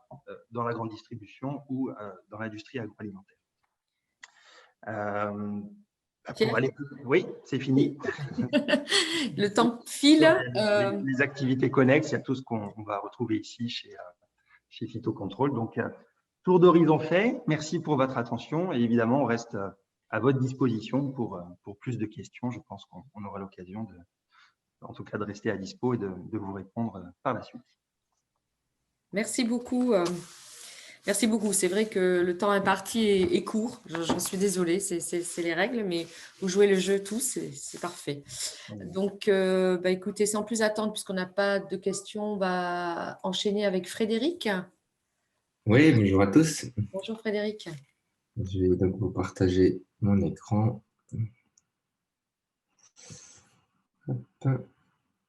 [SPEAKER 5] dans la grande distribution ou dans l'industrie agroalimentaire. Pour aller plus... Oui, c'est fini.
[SPEAKER 1] Le temps file.
[SPEAKER 5] Les activités connexes, il y a tout ce qu'on va retrouver ici chez Phytocontrol. Donc, tour d'horizon fait. Merci pour votre attention. Et évidemment, on reste à votre disposition pour plus de questions. Je pense qu'on aura l'occasion, en tout cas, de rester à dispo et de vous répondre par la suite.
[SPEAKER 1] Merci beaucoup. Merci beaucoup. C'est vrai que le temps imparti est court. J'en suis désolée, c'est les règles, mais vous jouez le jeu tous, c'est parfait. Donc, écoutez, sans plus attendre, puisqu'on n'a pas de questions, on va enchaîner avec Frédéric.
[SPEAKER 6] Oui, bonjour à tous.
[SPEAKER 1] Bonjour Frédéric.
[SPEAKER 6] Je vais donc vous partager mon écran.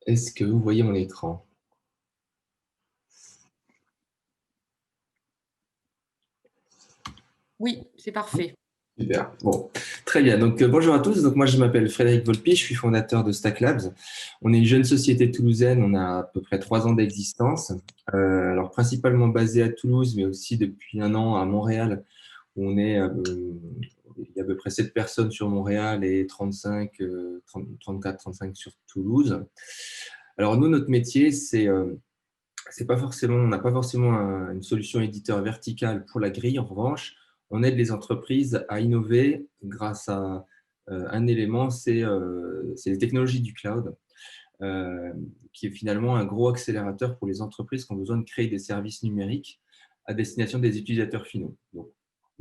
[SPEAKER 6] Est-ce que vous voyez mon écran ?
[SPEAKER 1] Oui, c'est parfait.
[SPEAKER 6] Super. Bon, très bien. Donc, bonjour à tous. Donc, moi, je m'appelle Frédéric Volpi. Je suis fondateur de Stack Labs. On est une jeune société toulousaine. On a à peu près 3 ans d'existence. Alors, principalement basée à Toulouse, mais aussi depuis 1 an à Montréal, où on est, il y a à peu près 7 personnes sur Montréal et 34, 35 sur Toulouse. Alors, nous, notre métier, c'est pas forcément, on n'a pas forcément une solution éditeur verticale pour la grille. En revanche, on aide les entreprises à innover grâce à un élément, c'est les technologies du cloud, qui est finalement un gros accélérateur pour les entreprises qui ont besoin de créer des services numériques à destination des utilisateurs finaux. Donc,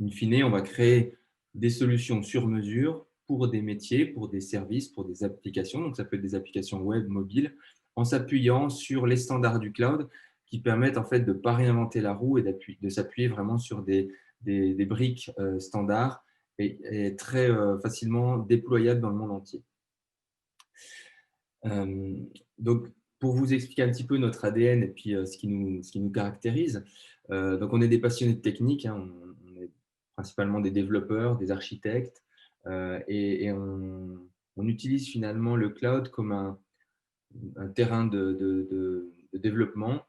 [SPEAKER 6] in fine, on va créer des solutions sur mesure pour des métiers, pour des services, pour des applications. Donc, ça peut être des applications web, mobiles, en s'appuyant sur les standards du cloud qui permettent en fait de ne pas réinventer la roue et de s'appuyer vraiment sur des briques standards et très facilement déployables dans le monde entier. Donc, pour vous expliquer un petit peu notre ADN et puis ce qui nous caractérise, donc on est des passionnés de technique, hein, on est principalement des développeurs, des architectes, et on utilise finalement le cloud comme un terrain de développement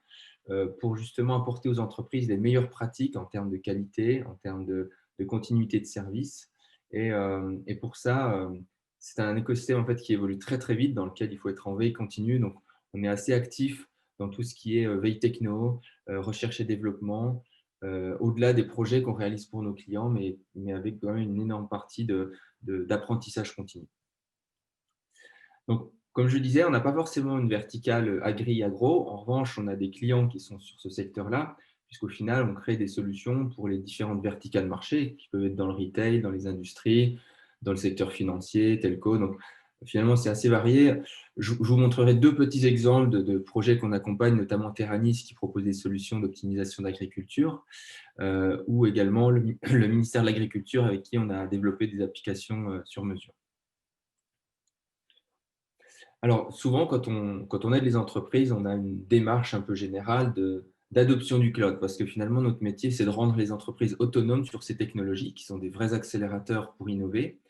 [SPEAKER 6] pour justement apporter aux entreprises les meilleures pratiques en termes de qualité, en termes de continuité de service. Et pour ça, c'est un écosystème en fait, qui évolue très très vite, dans lequel il faut être en veille continue. Donc, on est assez actif dans tout ce qui est veille techno, recherche et développement, au-delà des projets qu'on réalise pour nos clients, mais avec quand même une énorme partie d'apprentissage continu. Donc, comme je disais, on n'a pas forcément une verticale agri-agro. En revanche, on a des clients qui sont sur ce secteur-là, puisqu'au final, on crée des solutions pour les différentes verticales marché, qui peuvent être dans le retail, dans les industries, dans le secteur financier, telco. Donc, finalement, c'est assez varié. Je vous montrerai 2 petits exemples de projets qu'on accompagne, notamment Terranis, qui propose des solutions d'optimisation d'agriculture, ou également le ministère de l'Agriculture, avec qui on a développé des applications sur mesure. Alors, souvent, quand on aide les entreprises, on a une démarche un peu générale d'adoption du cloud, parce que finalement, notre métier, c'est de rendre les entreprises autonomes sur ces technologies, qui sont des vrais accélérateurs pour innover.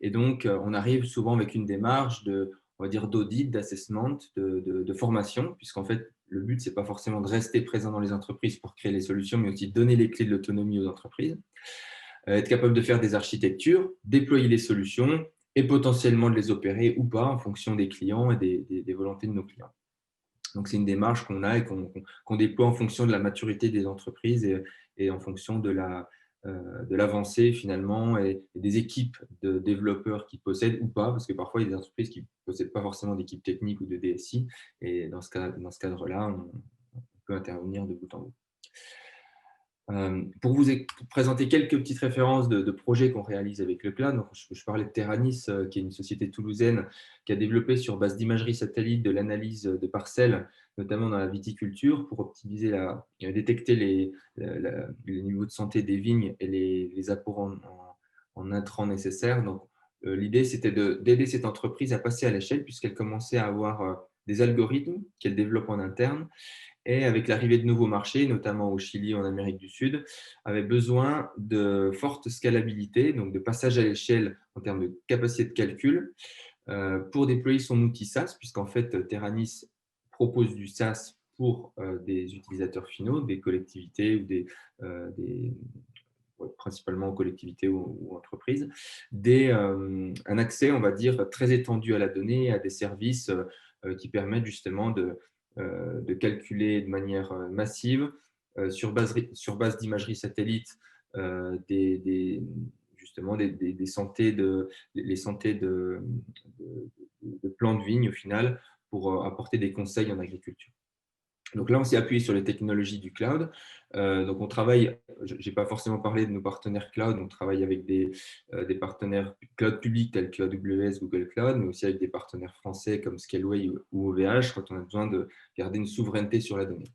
[SPEAKER 6] Et donc, on arrive souvent avec une démarche on va dire, d'audit, d'assessment, de formation, puisqu'en fait, le but, ce n'est pas forcément de rester présent dans les entreprises pour créer les solutions, mais aussi de donner les clés de l'autonomie aux entreprises, être capable de faire des architectures, déployer les solutions, et potentiellement de les opérer ou pas en fonction des clients et des volontés de nos clients. Donc, c'est une démarche qu'on a et qu'on déploie en fonction de la maturité des entreprises et en fonction de l'avancée finalement et des équipes de développeurs qui possèdent ou pas, parce que parfois, il y a des entreprises qui ne possèdent pas forcément d'équipe technique ou de DSI. Et dans ce cadre-là, on peut intervenir de bout en bout. Pour vous présenter quelques petites références de projets qu'on réalise avec le cloud, donc je parlais de Terranis, qui est une société toulousaine qui a développé sur base d'imagerie satellite de l'analyse de parcelles, notamment dans la viticulture, pour optimiser détecter les niveaux de santé des vignes et les apports en intrants nécessaires. Donc, l'idée, c'était d'aider cette entreprise à passer à l'échelle puisqu'elle commençait à avoir des algorithmes qu'elle développe en interne. Et avec l'arrivée de nouveaux marchés, notamment au Chili, en Amérique du Sud, avait besoin de forte scalabilité, donc de passage à l'échelle en termes de capacité de calcul, pour déployer son outil SaaS, puisqu'en fait, Terranis propose du SaaS pour des utilisateurs finaux, des collectivités ou principalement aux collectivités ou entreprises, un accès, on va dire, très étendu à la donnée, à des services qui permettent justement de calculer de manière massive sur base d'imagerie satellite justement les santé de plants de vignes au final pour apporter des conseils en agriculture. Donc là, on s'est appuyé sur les technologies du cloud. Donc on travaille, je n'ai pas forcément parlé de nos partenaires cloud, on travaille avec des partenaires cloud publics tels que AWS, Google Cloud, mais aussi avec des partenaires français comme Scaleway ou OVH quand on a besoin de garder une souveraineté sur la donnée.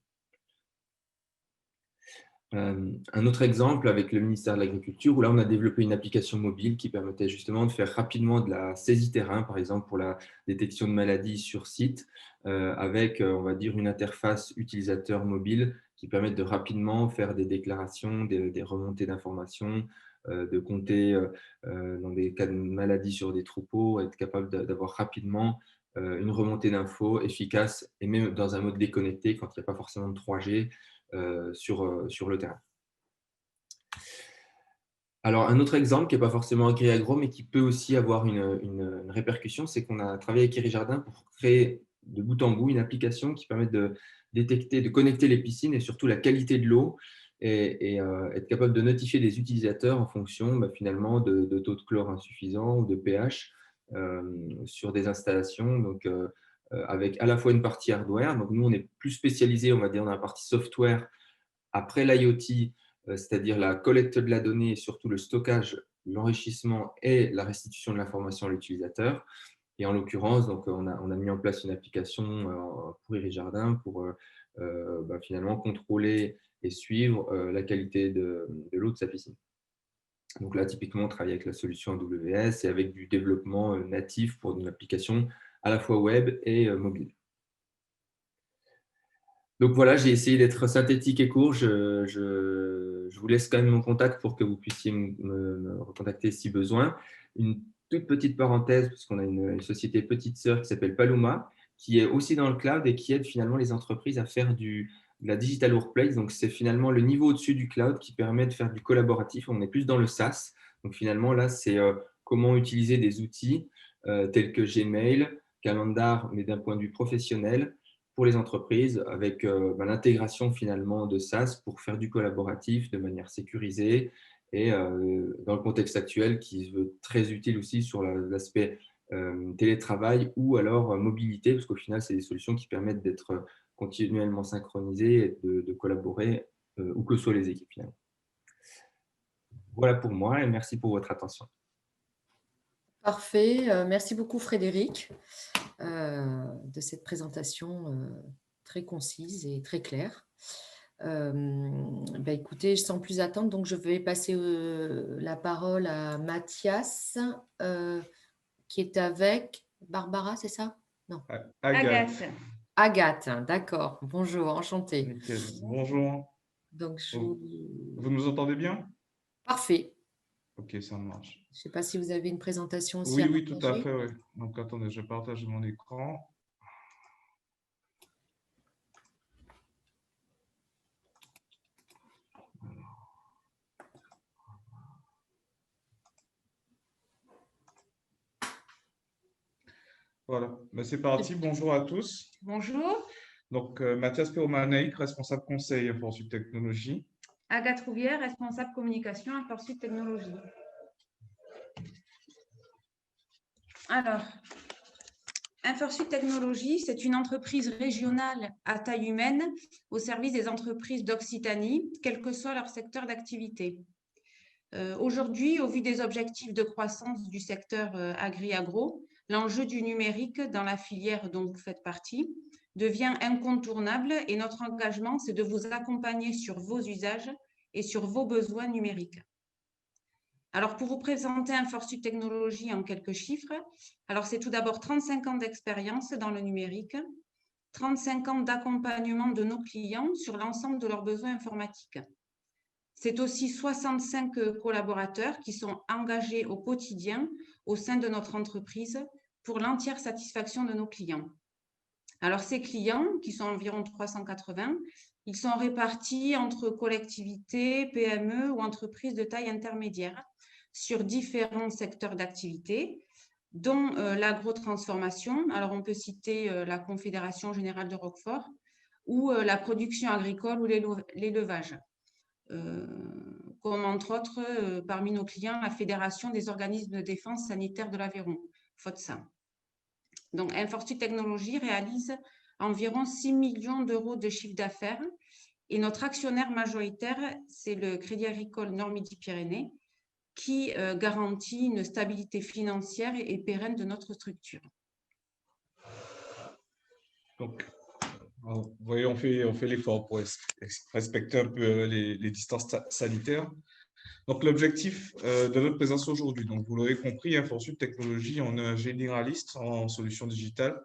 [SPEAKER 6] Un autre exemple avec le ministère de l'Agriculture, où là, on a développé une application mobile qui permettait justement de faire rapidement de la saisie terrain, par exemple pour la détection de maladies sur site, avec, on va dire, une interface utilisateur mobile qui permet de rapidement faire des déclarations, des remontées d'informations, de compter dans des cas de maladie sur des troupeaux, être capable d'avoir rapidement une remontée d'infos efficace et même dans un mode déconnecté quand il n'y a pas forcément de 3G, sur le terrain. Alors, un autre exemple qui n'est pas forcément agri-agro, mais qui peut aussi avoir une répercussion, c'est qu'on a travaillé avec Iri Jardin pour créer de bout en bout une application qui permet de détecter, de connecter les piscines et surtout la qualité de l'eau et être capable de notifier des utilisateurs en fonction finalement de taux de chlore insuffisant ou de pH sur des installations. Donc, avec à la fois une partie hardware, donc nous on est plus spécialisé, on va dire, dans la partie software après l'IoT, c'est-à-dire la collecte de la donnée et surtout le stockage, l'enrichissement et la restitution de l'information à l'utilisateur. Et en l'occurrence, donc on a mis en place une application pour Iri Jardin pour finalement contrôler et suivre la qualité de l'eau de sa piscine. Donc là, typiquement, on travaille avec la solution AWS et avec du développement natif pour une application à la fois web et mobile. Donc voilà, j'ai essayé d'être synthétique et court. Je vous laisse quand même mon contact pour que vous puissiez me recontacter si besoin. Une toute petite parenthèse, parce qu'on a une société petite sœur qui s'appelle Paloma, qui est aussi dans le cloud et qui aide finalement les entreprises à faire de la digital workplace. Donc, c'est finalement le niveau au-dessus du cloud qui permet de faire du collaboratif. On est plus dans le SaaS. Donc, finalement, là, c'est comment utiliser des outils tels que Gmail, Calendar, mais d'un point de vue professionnel, pour les entreprises avec l'intégration finalement de SaaS pour faire du collaboratif de manière sécurisée et dans le contexte actuel qui se veut très utile aussi sur l'aspect télétravail ou alors mobilité, parce qu'au final, c'est des solutions qui permettent d'être continuellement synchronisées et de collaborer où que soient les équipes finalement. Voilà pour moi et merci pour votre attention.
[SPEAKER 1] Parfait. Merci beaucoup Frédéric de cette présentation très concise et très claire. Écoutez, sans plus attendre, donc je vais passer la parole à Mathias qui est avec Barbara, c'est ça? Non.
[SPEAKER 7] Agathe.
[SPEAKER 1] Agathe, d'accord. Bonjour, enchantée.
[SPEAKER 7] Nickel. Bonjour.
[SPEAKER 1] Donc,
[SPEAKER 7] Vous nous entendez bien?
[SPEAKER 1] Parfait.
[SPEAKER 7] Ok, ça marche.
[SPEAKER 1] Je ne sais pas si vous avez une présentation aussi.
[SPEAKER 7] Oui, tout à fait. Ouais. Donc, attendez, je partage mon écran. Voilà, ben, c'est parti. Bonjour à tous.
[SPEAKER 8] Bonjour,
[SPEAKER 7] Donc, Mathias Peromaneik, responsable conseil information technologie.
[SPEAKER 8] Agathe Rouvière, responsable communication à Forsuite Technologies. Alors, Inforsuite Technologies, c'est une entreprise régionale à taille humaine au service des entreprises d'Occitanie, quel que soit leur secteur d'activité. Aujourd'hui, au vu des objectifs de croissance du secteur agri-agro, l'enjeu du numérique dans la filière dont vous faites partie devient incontournable et notre engagement, c'est de vous accompagner sur vos usages et sur vos besoins numériques. Alors, pour vous présenter Inforsuite Technologies en quelques chiffres, alors c'est tout d'abord 35 ans d'expérience dans le numérique, 35 ans d'accompagnement de nos clients sur l'ensemble de leurs besoins informatiques. C'est aussi 65 collaborateurs qui sont engagés au quotidien au sein de notre entreprise pour l'entière satisfaction de nos clients. Alors, ces clients, qui sont environ 380, ils sont répartis entre collectivités, PME ou entreprises de taille intermédiaire sur différents secteurs d'activité, dont l'agrotransformation. Alors, on peut citer la Confédération Générale de Roquefort ou la production agricole ou l'élevage. Comme entre autres, parmi nos clients, la Fédération des organismes de défense sanitaire de l'Aveyron, FODSA. Donc, Inforsuite Technologies réalise environ 6 millions d'euros de chiffre d'affaires et notre actionnaire majoritaire, c'est le Crédit Agricole Nord-Midi-Pyrénées qui garantit une stabilité financière et pérenne de notre structure.
[SPEAKER 7] Donc, vous voyez, on fait l'effort pour respecter un peu les distances sanitaires. Donc, l'objectif de notre présence aujourd'hui, donc vous l'aurez compris, Inforsuite Technologies, on est un généraliste en solutions digitales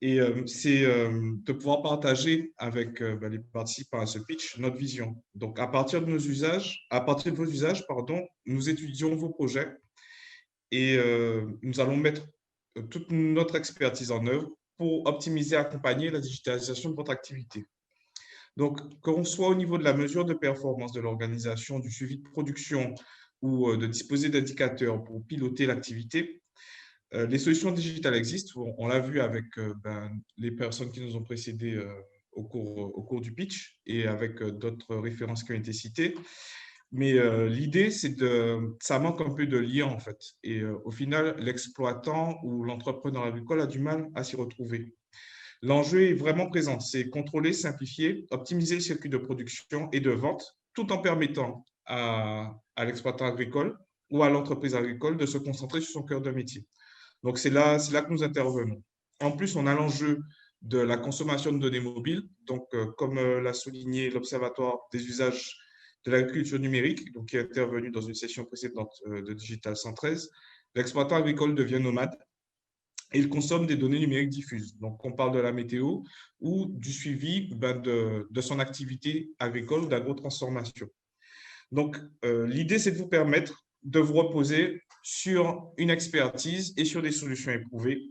[SPEAKER 7] et c'est de pouvoir partager avec les participants à ce pitch notre vision. Donc, à partir de vos usages, nous étudions vos projets et nous allons mettre toute notre expertise en œuvre pour optimiser et accompagner la digitalisation de votre activité. Donc, qu'on soit au niveau de la mesure de performance de l'organisation, du suivi de production ou de disposer d'indicateurs pour piloter l'activité, les solutions digitales existent. On l'a vu avec les personnes qui nous ont précédés au cours du pitch et avec d'autres références qui ont été citées. Mais l'idée, ça manque un peu de lien en fait. Et au final, l'exploitant ou l'entrepreneur agricole a du mal à s'y retrouver. L'enjeu est vraiment présent, c'est contrôler, simplifier, optimiser le circuit de production et de vente, tout en permettant à l'exploitant agricole ou à l'entreprise agricole de se concentrer sur son cœur de métier. Donc, c'est là que nous intervenons. En plus, on a l'enjeu de la consommation de données mobiles. Donc, comme l'a souligné l'Observatoire des usages de l'agriculture numérique, donc, qui est intervenu dans une session précédente de Digital 113, l'exploitant agricole devient nomade. Et il consomme des données numériques diffuses. Donc, on parle de la météo ou du suivi de son activité agricole ou d'agrotransformation. Donc, l'idée, c'est de vous permettre de vous reposer sur une expertise et sur des solutions éprouvées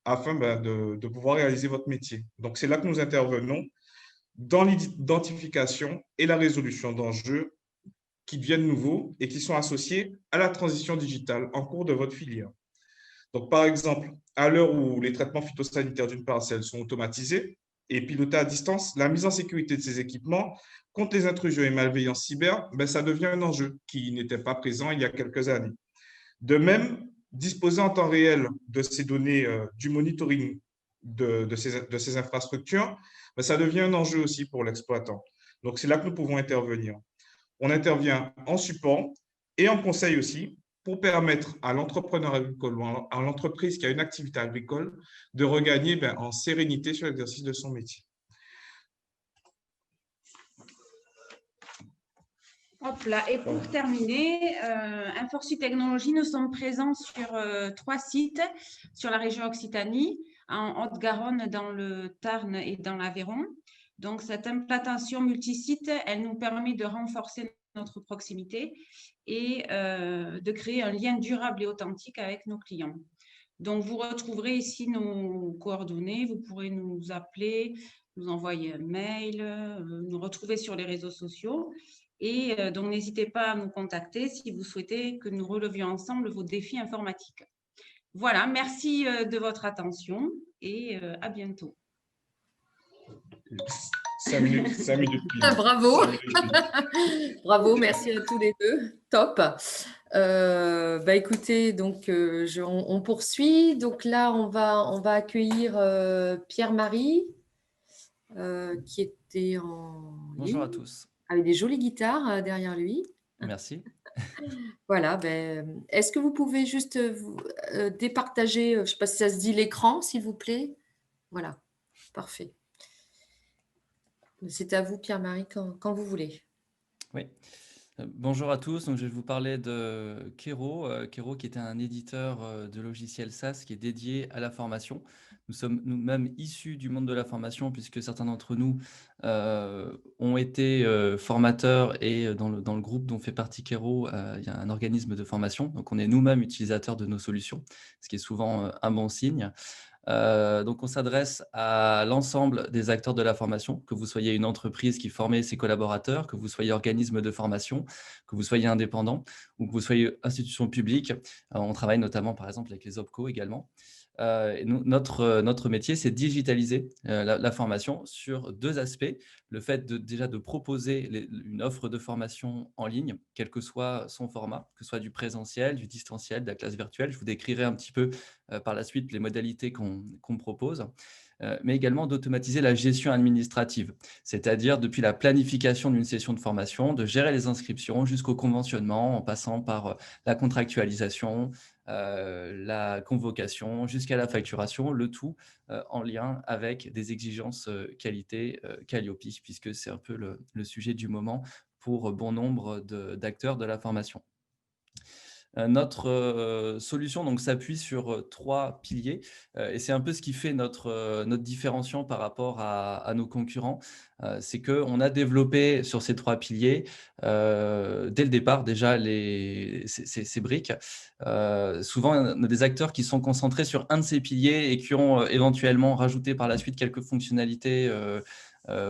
[SPEAKER 7] afin de pouvoir réaliser votre métier. Donc, c'est là que nous intervenons dans l'identification et la résolution d'enjeux qui deviennent nouveaux et qui sont associés à la transition digitale en cours de votre filière. Donc, par exemple, à l'heure où les traitements phytosanitaires d'une parcelle sont automatisés et pilotés à distance, la mise en sécurité de ces équipements contre les intrusions et malveillances cyber, ça devient un enjeu qui n'était pas présent il y a quelques années. De même, disposer en temps réel de ces données, du monitoring de ces infrastructures, ça devient un enjeu aussi pour l'exploitant. Donc, c'est là que nous pouvons intervenir. On intervient en support et en conseil aussi, pour permettre à l'entrepreneur agricole ou à l'entreprise qui a une activité agricole de regagner en sérénité sur l'exercice de son métier.
[SPEAKER 8] Hop là. Et pour terminer, Inforsuite Technologies, nous sommes présents sur 3 sites sur la région Occitanie, en Haute-Garonne, dans le Tarn et dans l'Aveyron. Donc, cette implantation multisite, elle nous permet de renforcer notre proximité et de créer un lien durable et authentique avec nos clients. Donc, vous retrouverez ici nos coordonnées. Vous pourrez nous appeler, nous envoyer un mail, nous retrouver sur les réseaux sociaux. Et donc, n'hésitez pas à nous contacter si vous souhaitez que nous relevions ensemble vos défis informatiques. Voilà, merci de votre attention et à bientôt.
[SPEAKER 7] 5 minutes pile.
[SPEAKER 1] Bravo.
[SPEAKER 7] 5 minutes pile.
[SPEAKER 1] Bravo, merci à tous les deux. Top. Écoutez, donc on poursuit. Donc là, on va accueillir Pierre-Marie qui était en
[SPEAKER 9] Bonjour à
[SPEAKER 1] ligne,
[SPEAKER 9] tous.
[SPEAKER 1] avec des jolies guitares derrière lui.
[SPEAKER 9] Merci.
[SPEAKER 1] Voilà. Est-ce que vous pouvez juste départager, je ne sais pas si ça se dit, l'écran, s'il vous plaît? Voilà. Parfait. C'est à vous, Pierre-Marie, quand vous voulez.
[SPEAKER 9] Oui. Bonjour à tous. Donc, je vais vous parler de Kero. Kero, qui était un éditeur de logiciels SaaS qui est dédié à la formation. Nous sommes nous-mêmes issus du monde de la formation puisque certains d'entre nous ont été formateurs et dans le groupe dont fait partie Kero, il y a un organisme de formation. Donc, on est nous-mêmes utilisateurs de nos solutions, ce qui est souvent un bon signe. Donc, on s'adresse à l'ensemble des acteurs de la formation, que vous soyez une entreprise qui formait ses collaborateurs, que vous soyez organisme de formation, que vous soyez indépendant ou que vous soyez institution publique. On travaille notamment, par exemple, avec les OPCO également. Et notre métier, c'est de digitaliser la formation sur deux aspects. Le fait déjà de proposer une offre de formation en ligne, quel que soit son format, que ce soit du présentiel, du distanciel, de la classe virtuelle. Je vous décrirai un petit peu par la suite les modalités qu'on propose. Mais également d'automatiser la gestion administrative, c'est-à-dire depuis la planification d'une session de formation, de gérer les inscriptions jusqu'au conventionnement, en passant par la contractualisation, la convocation, jusqu'à la facturation, le tout en lien avec des exigences qualité Calliope, puisque c'est un peu le sujet du moment pour bon nombre d'acteurs de la formation. Notre solution donc s'appuie sur trois piliers et c'est un peu ce qui fait notre différenciant par rapport à nos concurrents. C'est qu'on a développé sur ces trois piliers dès le départ déjà ces briques. Souvent, on a des acteurs qui sont concentrés sur un de ces piliers et qui ont éventuellement rajouté par la suite quelques fonctionnalités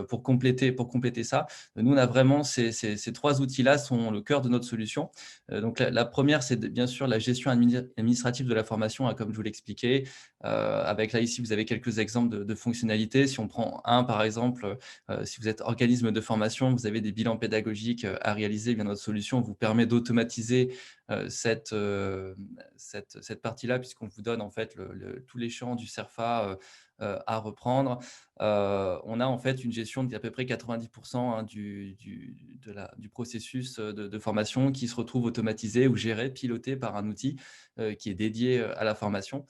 [SPEAKER 9] pour compléter ça. Nous, on a vraiment ces trois outils-là sont le cœur de notre solution. Donc, la première, c'est bien sûr la gestion administrative de la formation, comme je vous l'expliquais. Avec là, ici, vous avez quelques exemples de fonctionnalités. Si on prend un, par exemple, si vous êtes organisme de formation, vous avez des bilans pédagogiques à réaliser, bien notre solution vous permet d'automatiser cette partie-là, puisqu'on vous donne en fait tous les champs du CERFA à reprendre. On a en fait une gestion d'à peu près 90% du processus de formation qui se retrouve automatisé ou géré, piloté par un outil qui est dédié à la formation.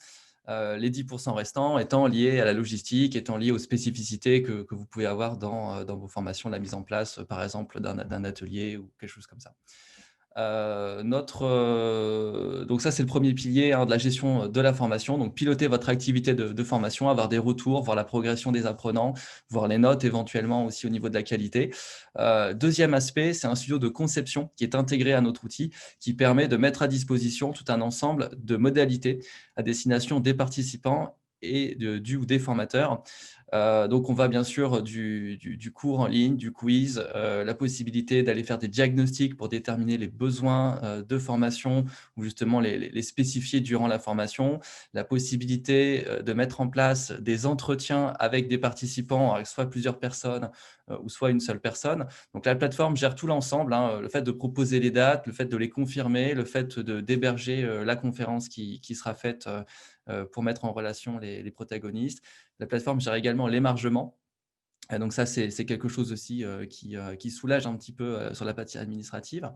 [SPEAKER 9] Les 10% restants étant liés à la logistique, étant liés aux spécificités que vous pouvez avoir dans vos formations, la mise en place, par exemple, d'un atelier ou quelque chose comme ça. Donc ça, c'est le premier pilier de la gestion de la formation. Donc, piloter votre activité de formation, avoir des retours, voir la progression des apprenants, voir les notes éventuellement aussi au niveau de la qualité. Deuxième aspect, c'est un studio de conception qui est intégré à notre outil, qui permet de mettre à disposition tout un ensemble de modalités à destination des participants et du ou des formateurs. Donc, on va bien sûr du cours en ligne, du quiz, la possibilité d'aller faire des diagnostics pour déterminer les besoins de formation ou justement les spécifier durant la formation, la possibilité de mettre en place des entretiens avec des participants, avec soit plusieurs personnes ou soit une seule personne. Donc, la plateforme gère tout l'ensemble, le fait de proposer les dates, le fait de les confirmer, le fait d'héberger la conférence qui sera faite pour mettre en relation les protagonistes. La plateforme gère également l'émargement. Donc ça, c'est quelque chose aussi qui soulage un petit peu sur la partie administrative.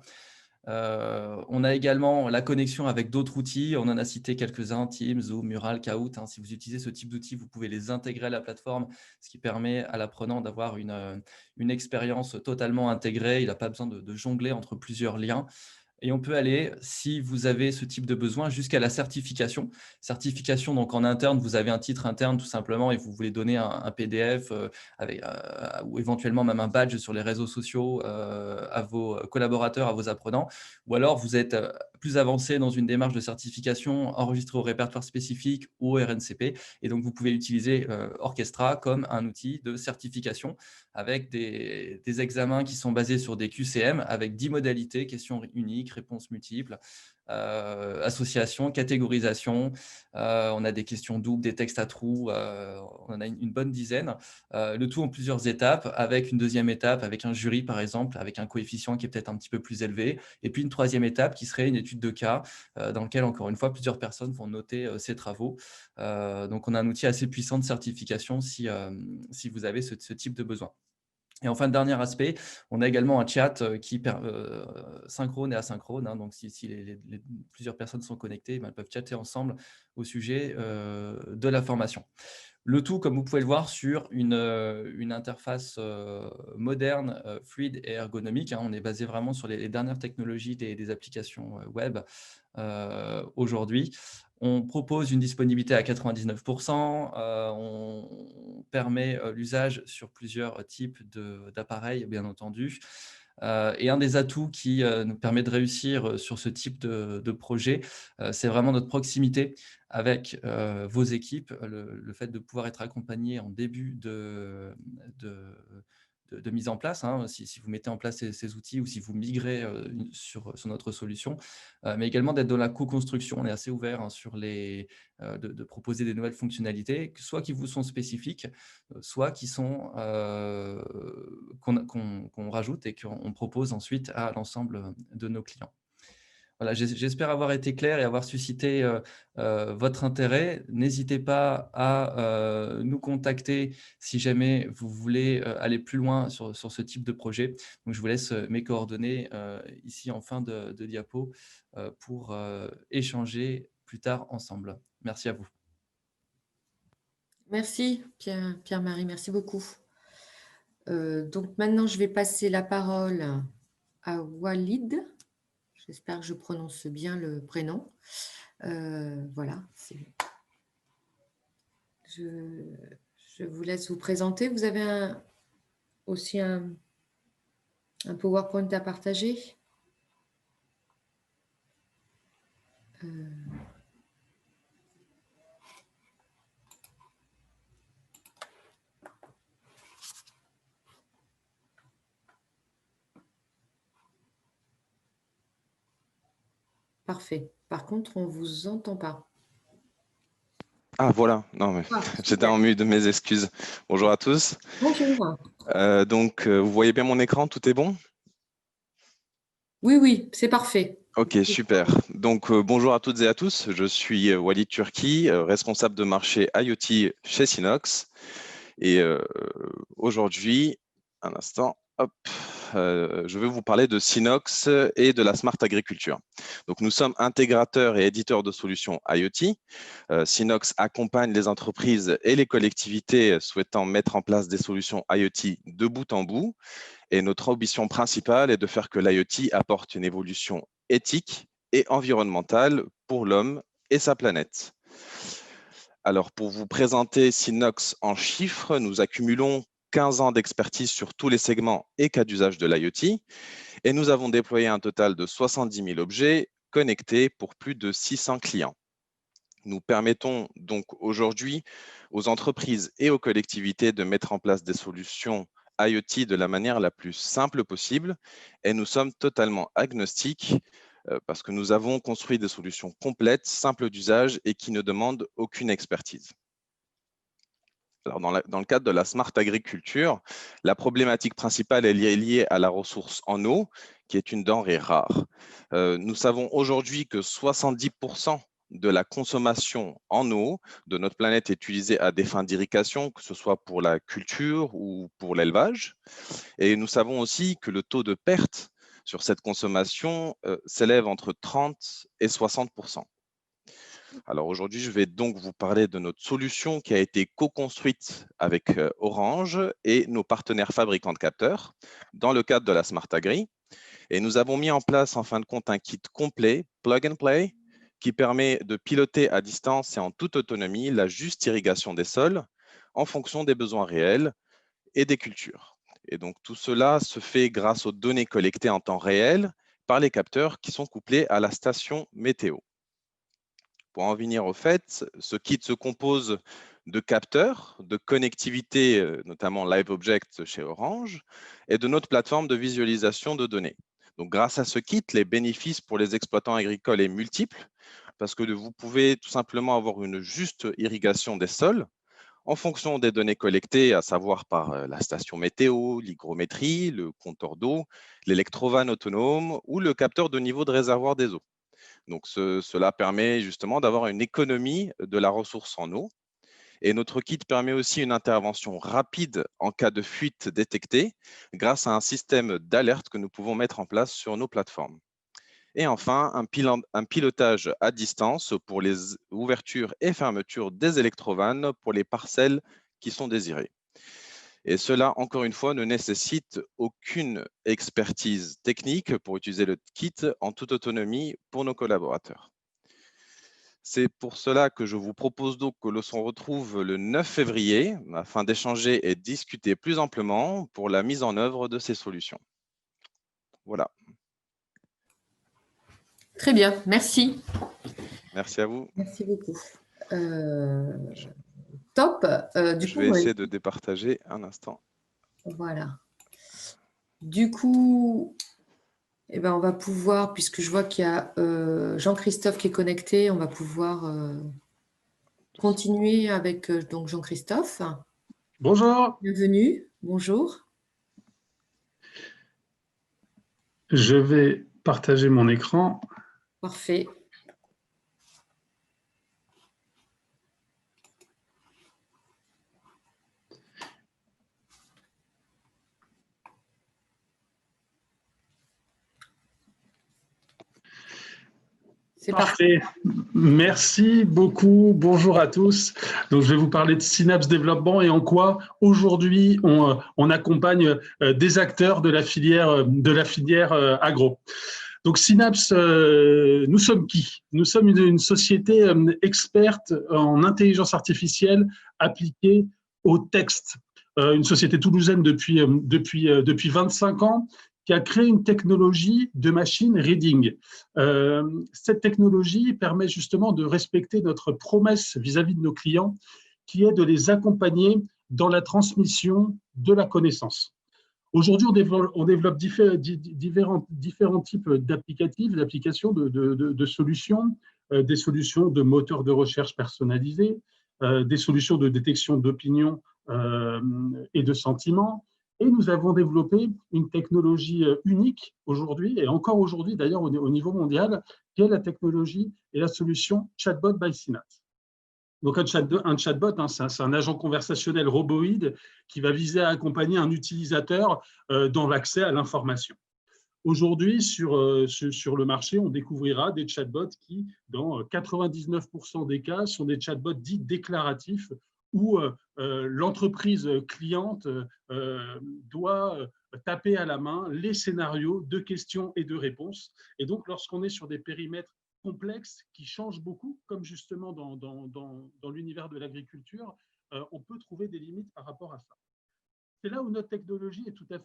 [SPEAKER 9] On a également la connexion avec d'autres outils. On en a cité quelques-uns, Teams, Zoom, Mural, Kahoot. Si vous utilisez ce type d'outils, vous pouvez les intégrer à la plateforme, ce qui permet à l'apprenant d'avoir une expérience totalement intégrée. Il n'a pas besoin de jongler entre plusieurs liens. Et on peut aller, si vous avez ce type de besoin, jusqu'à la certification. Certification, donc en interne, vous avez un titre interne tout simplement et vous voulez donner un PDF ou éventuellement même un badge sur les réseaux sociaux à vos collaborateurs, à vos apprenants. Ou alors, vous êtes plus avancé dans une démarche de certification enregistrée au répertoire spécifique ou au RNCP. Et donc, vous pouvez utiliser Orchestra comme un outil de certification avec des examens qui sont basés sur des QCM avec 10 modalités, questions uniques, réponses multiples, association, catégorisation. On a des questions doubles, des textes à trous. On en a une bonne dizaine. Le tout en plusieurs étapes, avec une deuxième étape, avec un jury par exemple, avec un coefficient qui est peut-être un petit peu plus élevé. Et puis une troisième étape qui serait une étude de cas dans laquelle, encore une fois, plusieurs personnes vont noter ces travaux. Donc, on a un outil assez puissant de certification si vous avez ce type de besoin. Et enfin, le dernier aspect, on a également un chat qui synchrone et asynchrone. Hein, donc, si plusieurs personnes sont connectées, elles peuvent chatter ensemble au sujet de la formation. Le tout, comme vous pouvez le voir, sur une interface moderne, fluide et ergonomique. Hein. On est basé vraiment sur les dernières technologies des applications web aujourd'hui. On propose une disponibilité à 99%. On permet l'usage sur plusieurs types d'appareils, bien entendu. Et un des atouts qui nous permet de réussir sur ce type de projet, c'est vraiment notre proximité avec vos équipes, le fait de pouvoir être accompagné en début de mise en place, hein, si vous mettez en place ces outils ou si vous migrez sur notre solution, mais également d'être dans la co-construction. On est assez ouvert hein, sur de proposer des nouvelles fonctionnalités, soit qui vous sont spécifiques, soit qui sont qu'on rajoute et qu'on propose ensuite à l'ensemble de nos clients. Voilà, j'espère avoir été clair et avoir suscité votre intérêt. N'hésitez pas à nous contacter si jamais vous voulez aller plus loin sur ce type de projet. Donc, je vous laisse mes coordonnées ici en fin de diapo pour échanger plus tard ensemble. Merci à vous.
[SPEAKER 1] Merci Pierre-Marie, merci beaucoup. Donc maintenant, je vais passer la parole à Walid. J'espère que je prononce bien le prénom. Voilà. Je vous laisse vous présenter. Vous avez aussi un PowerPoint à partager. Parfait. Par contre, on ne vous entend pas.
[SPEAKER 10] Ah, voilà. Non, mais j'étais en mute, mes excuses. Bonjour à tous.
[SPEAKER 1] Bonjour.
[SPEAKER 10] Vous voyez bien mon écran, tout est bon?
[SPEAKER 1] Oui, c'est parfait.
[SPEAKER 10] Ok, super. Donc, bonjour à toutes et à tous. Je suis Walid Turki, responsable de marché IoT chez Sinox. Et aujourd'hui, un instant, hop, je vais vous parler de Sinox et de la Smart Agriculture. Donc, nous sommes intégrateurs et éditeurs de solutions IoT. Sinox accompagne les entreprises et les collectivités souhaitant mettre en place des solutions IoT de bout en bout. Et notre ambition principale est de faire que l'IoT apporte une évolution éthique et environnementale pour l'homme et sa planète. Alors, pour vous présenter Sinox en chiffres, nous accumulons 15 ans d'expertise sur tous les segments et cas d'usage de l'IoT et nous avons déployé un total de 70 000 objets connectés pour plus de 600 clients. Nous permettons donc aujourd'hui aux entreprises et aux collectivités de mettre en place des solutions IoT de la manière la plus simple possible et nous sommes totalement agnostiques parce que nous avons construit des solutions complètes, simples d'usage et qui ne demandent aucune expertise. Alors, dans le cadre de la Smart Agriculture, la problématique principale est liée à la ressource en eau, qui est une denrée rare. Nous savons aujourd'hui que 70% de la consommation en eau de notre planète est utilisée à des fins d'irrigation, que ce soit pour la culture ou pour l'élevage. Et nous savons aussi que le taux de perte sur cette consommation s'élève entre 30 et 60%. Alors aujourd'hui, je vais donc vous parler de notre solution qui a été co-construite avec Orange et nos partenaires fabricants de capteurs dans le cadre de la Smart Agri. Et nous avons mis en place en fin de compte un kit complet, plug and play, qui permet de piloter à distance et en toute autonomie la juste irrigation des sols en fonction des besoins réels et des cultures. Et donc tout cela se fait grâce aux données collectées en temps réel par les capteurs qui sont couplés à la station météo. Pour en venir au fait, ce kit se compose de capteurs, de connectivité, notamment Live Object chez Orange, et de notre plateforme de visualisation de données. Donc, grâce à ce kit, les bénéfices pour les exploitants agricoles est multiple parce que vous pouvez tout simplement avoir une juste irrigation des sols en fonction des données collectées, à savoir par la station météo, l'hygrométrie, le compteur d'eau, l'électrovanne autonome ou le capteur de niveau de réservoir des eaux. Donc, cela permet justement d'avoir une économie de la ressource en eau. Et notre kit permet aussi une intervention rapide en cas de fuite détectée grâce à un système d'alerte que nous pouvons mettre en place sur nos plateformes. Et enfin, un pilotage à distance pour les ouvertures et fermetures des électrovannes pour les parcelles qui sont désirées. Et cela, encore une fois, ne nécessite aucune expertise technique pour utiliser le kit en toute autonomie pour nos collaborateurs. C'est pour cela que je vous propose donc que l'on se retrouve le 9 février afin d'échanger et discuter plus amplement pour la mise en œuvre de ces solutions. Voilà.
[SPEAKER 1] Très bien, merci.
[SPEAKER 10] Merci à vous.
[SPEAKER 1] Merci beaucoup. Top.
[SPEAKER 10] Je vais essayer de départager un instant.
[SPEAKER 1] Voilà. Du coup, eh ben, on va pouvoir, puisque je vois qu'il y a Jean-Christophe qui est connecté, on va pouvoir continuer avec donc Jean-Christophe.
[SPEAKER 11] Bonjour.
[SPEAKER 1] Bienvenue. Bonjour.
[SPEAKER 11] Je vais partager mon écran.
[SPEAKER 1] Parfait. C'est
[SPEAKER 11] parfait. Merci beaucoup. Bonjour à tous. Donc, je vais vous parler de Synapse Développement et en quoi aujourd'hui on accompagne des acteurs de la filière agro. Donc, Synapse, nous sommes qui? Nous sommes une société experte en intelligence artificielle appliquée au texte. Une société toulousaine depuis 25 ans qui a créé une technologie de machine reading. Cette technologie permet justement de respecter notre promesse vis-à-vis de nos clients, qui est de les accompagner dans la transmission de la connaissance. Aujourd'hui, on développe différents types d'applications, de solutions, des solutions de moteurs de recherche personnalisés, des solutions de détection d'opinion et de sentiments. Et nous avons développé une technologie unique aujourd'hui, et encore aujourd'hui d'ailleurs au niveau mondial, qui est la technologie et la solution Chatbot by Synapse. Donc un chatbot, hein, c'est un agent conversationnel roboïde qui va viser à accompagner un utilisateur dans l'accès à l'information. Aujourd'hui, sur le marché, on découvrira des chatbots qui, dans 99% des cas, sont des chatbots dits déclaratifs, où l'entreprise cliente doit taper à la main les scénarios de questions et de réponses. Et donc, lorsqu'on est sur des périmètres complexes qui changent beaucoup, comme justement dans l'univers de l'agriculture, on peut trouver des limites par rapport à ça. C'est là où notre technologie est tout à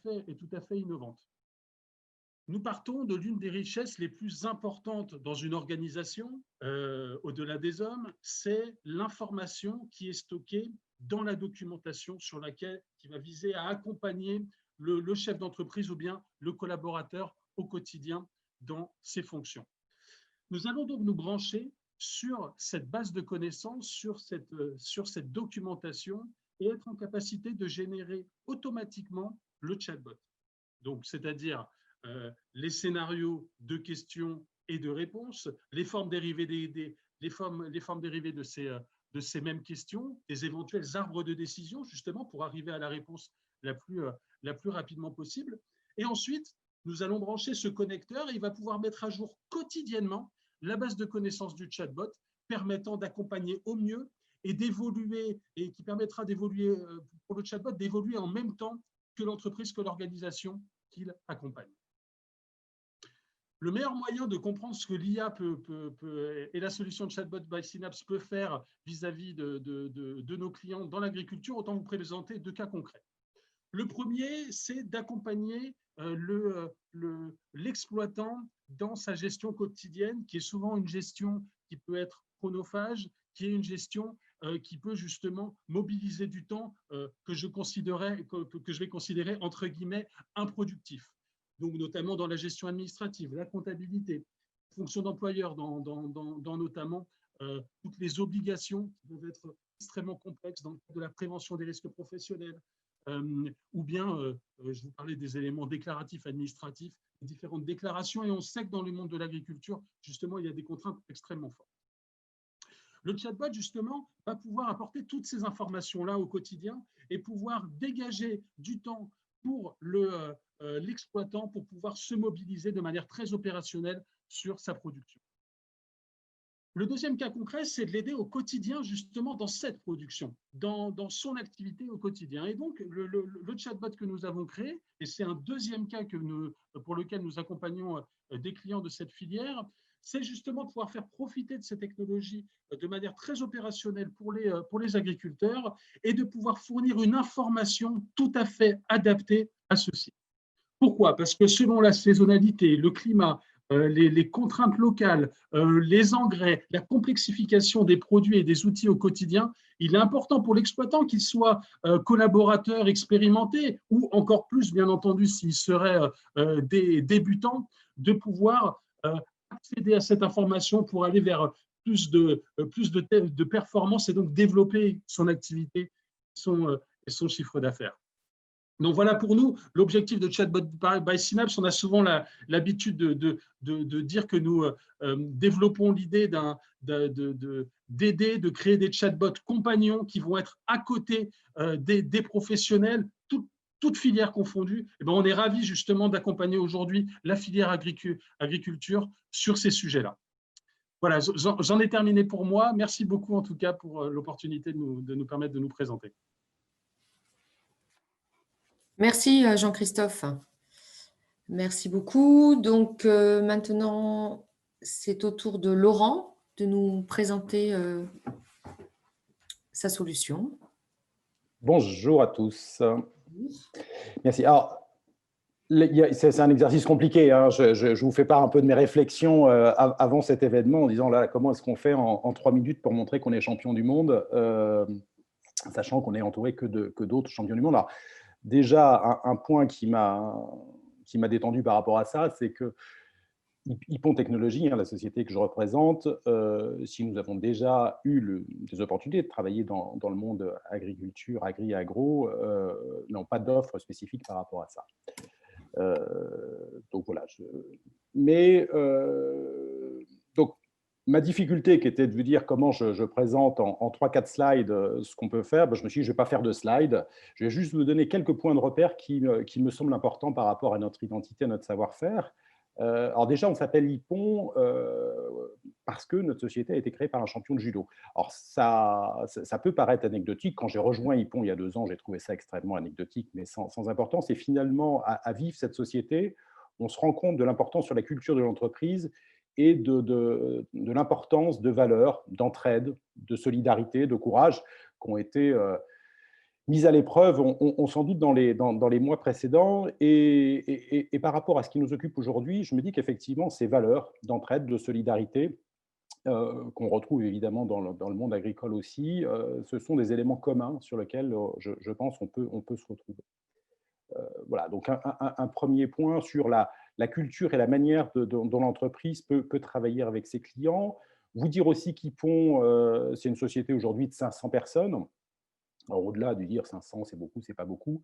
[SPEAKER 11] fait innovante. Nous partons de l'une des richesses les plus importantes dans une organisation, au-delà des hommes, c'est l'information qui est stockée dans la documentation qui va viser à accompagner le chef d'entreprise ou bien le collaborateur au quotidien dans ses fonctions. Nous allons donc nous brancher sur cette base de connaissances, sur cette documentation et être en capacité de générer automatiquement le chatbot. Donc, c'est-à-dire les scénarios de questions et de réponses, les formes dérivées de ces mêmes questions, des éventuels arbres de décision, justement, pour arriver à la réponse la plus rapidement possible. Et ensuite, nous allons brancher ce connecteur et il va pouvoir mettre à jour quotidiennement la base de connaissances du chatbot, permettant d'accompagner au mieux et d'évoluer, et qui permettra d'évoluer pour le chatbot, d'évoluer en même temps que l'entreprise, que l'organisation qu'il accompagne. Le meilleur moyen de comprendre ce que l'IA et la solution de Chatbot by Synapse peut faire vis-à-vis de nos clients dans l'agriculture, autant vous présenter deux cas concrets. Le premier, c'est d'accompagner l'exploitant dans sa gestion quotidienne, qui est souvent une gestion qui peut être chronophage, qui est une gestion qui peut justement mobiliser du temps que je vais considérer entre guillemets improductif. donc notamment dans la gestion administrative, la comptabilité, fonction d'employeur, dans notamment toutes les obligations qui peuvent être extrêmement complexes dans le cadre de la prévention des risques professionnels, ou bien, je vous parlais des éléments déclaratifs administratifs, les différentes déclarations, et on sait que dans le monde de l'agriculture, justement, il y a des contraintes extrêmement fortes. Le chatbot, justement, va pouvoir apporter toutes ces informations-là au quotidien et pouvoir dégager du temps pour l'exploitant pour pouvoir se mobiliser de manière très opérationnelle sur sa production. Le deuxième cas concret, c'est de l'aider au quotidien, justement, dans cette production, dans son activité au quotidien. Et donc, le chatbot que nous avons créé, et c'est un deuxième cas pour lequel nous accompagnons des clients de cette filière, c'est justement de pouvoir faire profiter de ces technologies de manière très opérationnelle pour les agriculteurs et de pouvoir fournir une information tout à fait adaptée à ceci. Pourquoi? Parce que selon la saisonnalité, le climat, les contraintes locales, les engrais, la complexification des produits et des outils au quotidien, il est important pour l'exploitant qu'il soit collaborateur expérimenté ou encore plus, bien entendu, s'il serait débutant, de pouvoir accéder à cette information pour aller vers plus de performance et donc développer son activité et son chiffre d'affaires. Donc voilà pour nous l'objectif de Chatbot by Synapse. On a souvent l'habitude de dire que nous développons l'idée d'aider, de créer des chatbots compagnons qui vont être à côté des professionnels, toutes filières confondues. Et bien, on est ravis justement d'accompagner aujourd'hui la filière agriculture sur ces sujets-là. Voilà, j'en ai terminé pour moi. Merci beaucoup en tout cas pour l'opportunité de nous permettre de nous présenter.
[SPEAKER 1] Merci Jean-Christophe. Merci beaucoup. Donc maintenant, c'est au tour de Laurent de nous présenter sa solution.
[SPEAKER 12] Bonjour à tous. Merci. Alors, c'est un exercice compliqué. Hein. Je vous fais part un peu de mes réflexions avant cet événement en disant là, comment est-ce qu'on fait en 3 minutes pour montrer qu'on est champion du monde, sachant qu'on est entouré que d'autres champions du monde. Alors, déjà, un point qui m'a détendu par rapport à ça, c'est que Hippon Technologies, la société que je représente, si nous avons déjà eu des opportunités de travailler dans le monde agriculture, agri-agro, n'ont pas d'offres spécifiques par rapport à ça. Donc voilà. Donc, ma difficulté qui était de vous dire comment je présente en 3-4 slides ce qu'on peut faire, je me suis dit je ne vais pas faire de slides, je vais juste vous donner quelques points de repère qui me semblent importants par rapport à notre identité, à notre savoir-faire. Alors déjà, on s'appelle Hippon parce que notre société a été créée par un champion de judo. Alors ça peut paraître anecdotique. Quand j'ai rejoint Hippon il y a 2 ans, j'ai trouvé ça extrêmement anecdotique, mais sans importance. Et finalement, à vivre cette société, on se rend compte de l'importance sur la culture de l'entreprise et de l'importance de valeurs, d'entraide, de solidarité, de courage qui ont été mises à l'épreuve, on s'en doute dans les mois précédents. Et par rapport à ce qui nous occupe aujourd'hui, je me dis qu'effectivement, ces valeurs d'entraide, de solidarité, qu'on retrouve évidemment dans le monde agricole aussi, ce sont des éléments communs sur lesquels je pense on peut se retrouver. Voilà, donc un premier point sur la culture et la manière dont l'entreprise peut travailler avec ses clients. Vous dire aussi qu'Hippon, c'est une société aujourd'hui de 500 personnes. Alors, au-delà de dire 500, c'est beaucoup, c'est pas beaucoup,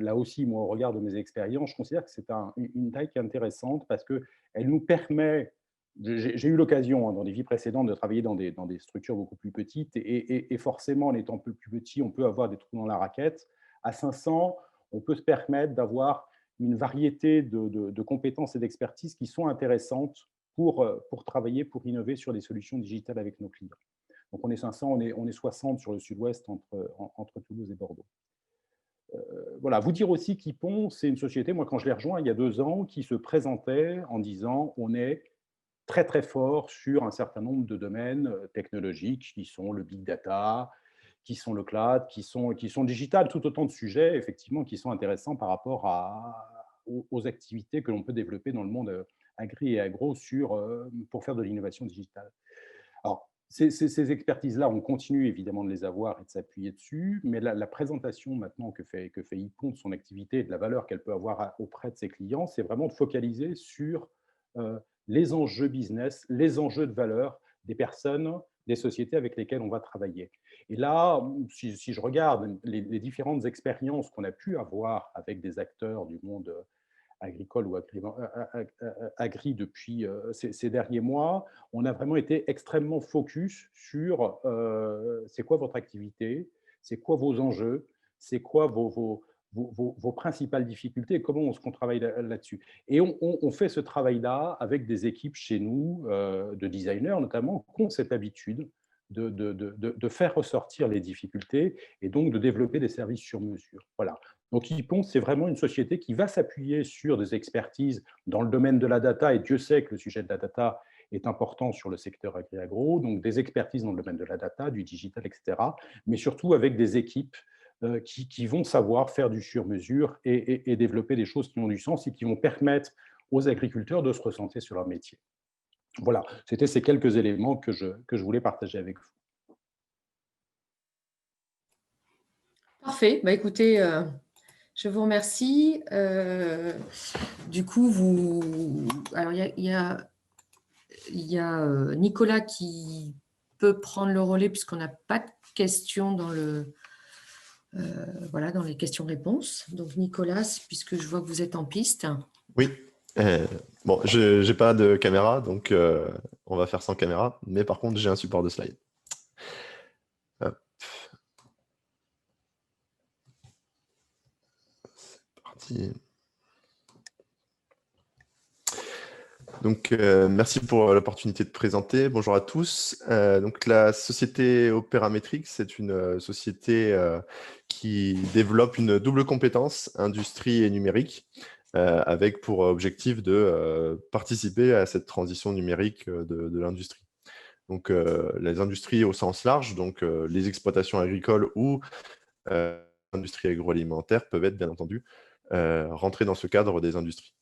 [SPEAKER 12] là aussi, moi, au regard de mes expériences, je considère que c'est une taille qui est intéressante parce qu'elle nous permet, j'ai eu l'occasion dans des vies précédentes de travailler dans des structures beaucoup plus petites et forcément, en étant un peu plus petit, on peut avoir des trous dans la raquette. À 500, on peut se permettre d'avoir une variété de compétences et d'expertises qui sont intéressantes pour travailler, pour innover sur des solutions digitales avec nos clients. Donc, on est 500, on est 60 sur le sud-ouest entre Toulouse et Bordeaux. Voilà, vous dire aussi qu'Hippon, c'est une société, moi, quand je l'ai rejoint il y a 2 ans, qui se présentait en disant on est très, très fort sur un certain nombre de domaines technologiques qui sont le big data, qui sont le cloud, qui sont digital, tout autant de sujets, effectivement, qui sont intéressants par rapport aux activités que l'on peut développer dans le monde agri et agro pour faire de l'innovation digitale. Alors, Ces expertises-là, on continue évidemment de les avoir et de s'appuyer dessus, mais la présentation maintenant que fait Ypon de son activité et de la valeur qu'elle peut avoir auprès de ses clients, c'est vraiment de focaliser sur les enjeux business, les enjeux de valeur des personnes, des sociétés avec lesquelles on va travailler. Et là, si je regarde les différentes expériences qu'on a pu avoir avec des acteurs du monde agricole ou agri depuis ces derniers mois, on a vraiment été extrêmement focus sur c'est quoi votre activité, c'est quoi vos enjeux, c'est quoi vos principales difficultés et comment on travaille là-dessus. Et on fait ce travail-là avec des équipes chez nous, de designers notamment, qui ont cette habitude de faire ressortir les difficultés et donc de développer des services sur mesure. Voilà. Donc, Ypon, c'est vraiment une société qui va s'appuyer sur des expertises dans le domaine de la data, et Dieu sait que le sujet de la data est important sur le secteur agri-agro, donc des expertises dans le domaine de la data, du digital, etc., mais surtout avec des équipes qui vont savoir faire du sur-mesure et développer des choses qui ont du sens et qui vont permettre aux agriculteurs de se recentrer sur leur métier. Voilà, c'était ces quelques éléments que je voulais partager avec vous.
[SPEAKER 1] Parfait. Bah, écoutez, je vous remercie. Du coup, alors il y a Nicolas qui peut prendre le relais puisqu'on n'a pas de questions dans voilà, dans les questions-réponses. Donc, Nicolas, puisque je vois que vous êtes en piste.
[SPEAKER 13] Oui. Bon, je n'ai pas de caméra, donc on va faire sans caméra. Mais par contre, j'ai un support de slide. Hop. C'est parti. Donc, merci pour l'opportunité de présenter. Bonjour à tous. Donc, la société Operametrix, c'est une société qui développe une double compétence, industrie et numérique, avec pour objectif de participer à cette transition numérique de l'industrie. Donc, les industries au sens large, donc les exploitations agricoles ou l'industrie agroalimentaire peuvent être, bien entendu, rentrées dans ce cadre des industries.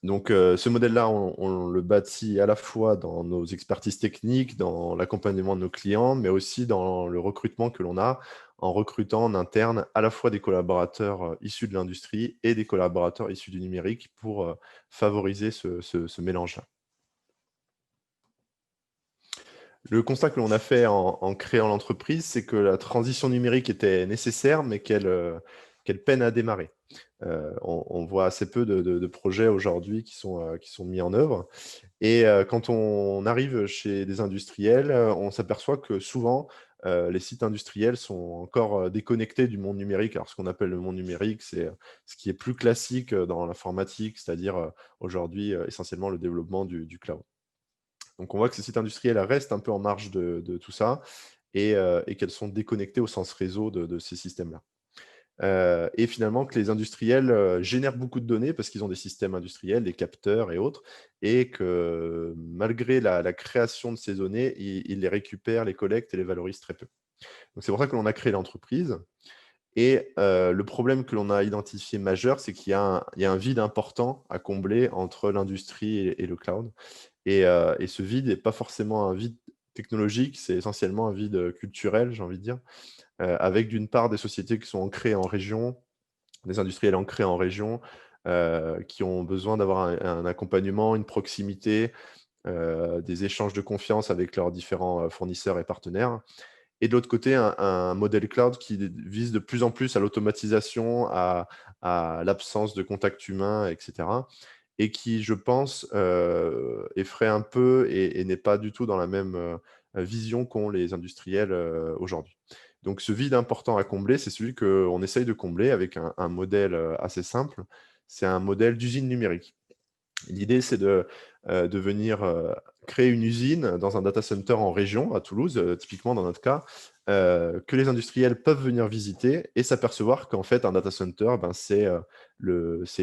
[SPEAKER 13] Donc, ce modèle-là, on le bâtit à la fois dans nos expertises techniques, dans l'accompagnement de nos clients, mais aussi dans le recrutement que l'on a, en recrutant en interne à la fois des collaborateurs issus de l'industrie et des collaborateurs issus du numérique pour favoriser ce mélange-là. Le constat que l'on a fait en créant l'entreprise, c'est que la transition numérique était nécessaire, mais qu'elle peine à démarrer. On voit assez peu de projets aujourd'hui qui sont mis en œuvre. Et quand on arrive chez des industriels, on s'aperçoit que souvent, les sites industriels sont encore déconnectés du monde numérique. Alors, ce qu'on appelle le monde numérique, c'est ce qui est plus classique dans l'informatique, c'est-à-dire aujourd'hui essentiellement le développement du cloud. Donc, on voit que ces sites industriels restent un peu en marge de tout ça et qu'elles sont déconnectées au sens réseau de ces systèmes-là. Et finalement, que les industriels génèrent beaucoup de données parce qu'ils ont des systèmes industriels, des capteurs et autres, et que malgré la création de ces données, ils les récupèrent, les collectent et les valorisent très peu. Donc, c'est pour ça que l'on a créé l'entreprise. Et le problème que l'on a identifié majeur, c'est qu'il y a un vide important à combler entre l'industrie et le cloud. Et ce vide n'est pas forcément un vide technologique, c'est essentiellement un vide culturel, j'ai envie de dire, avec d'une part des sociétés qui sont ancrées en région, des industriels ancrés en région, qui ont besoin d'avoir un accompagnement, une proximité, des échanges de confiance avec leurs différents fournisseurs et partenaires. Et de l'autre côté, un modèle cloud qui vise de plus en plus à l'automatisation, à l'absence de contact humain, etc. Et qui, je pense, effraie un peu et n'est pas du tout dans la même vision qu'ont les industriels aujourd'hui. Donc, ce vide important à combler, c'est celui qu'on essaye de combler avec un modèle assez simple. C'est un modèle d'usine numérique. L'idée, c'est de venir créer une usine dans un data center en région, à Toulouse, typiquement dans notre cas, que les industriels peuvent venir visiter et s'apercevoir qu'en fait, un data center, c'est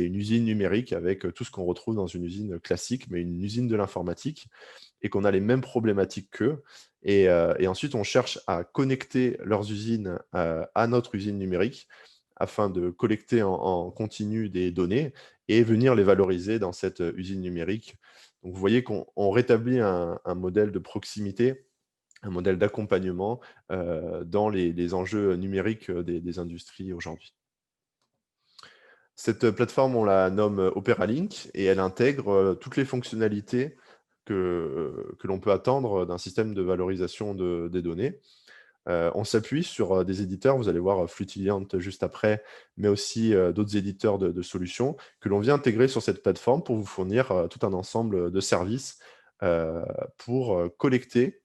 [SPEAKER 13] une usine numérique avec tout ce qu'on retrouve dans une usine classique, mais une usine de l'informatique, et qu'on a les mêmes problématiques qu'eux. Et ensuite, on cherche à connecter leurs usines à notre usine numérique afin de collecter en continu des données et venir les valoriser dans cette usine numérique. Donc, vous voyez qu'on rétablit un modèle de proximité un modèle d'accompagnement dans les enjeux numériques des industries aujourd'hui. Cette plateforme, on la nomme OperaLink et elle intègre toutes les fonctionnalités que l'on peut attendre d'un système de valorisation des données. On s'appuie sur des éditeurs, vous allez voir Flutilliant juste après, mais aussi d'autres éditeurs de solutions que l'on vient intégrer sur cette plateforme pour vous fournir tout un ensemble de services pour collecter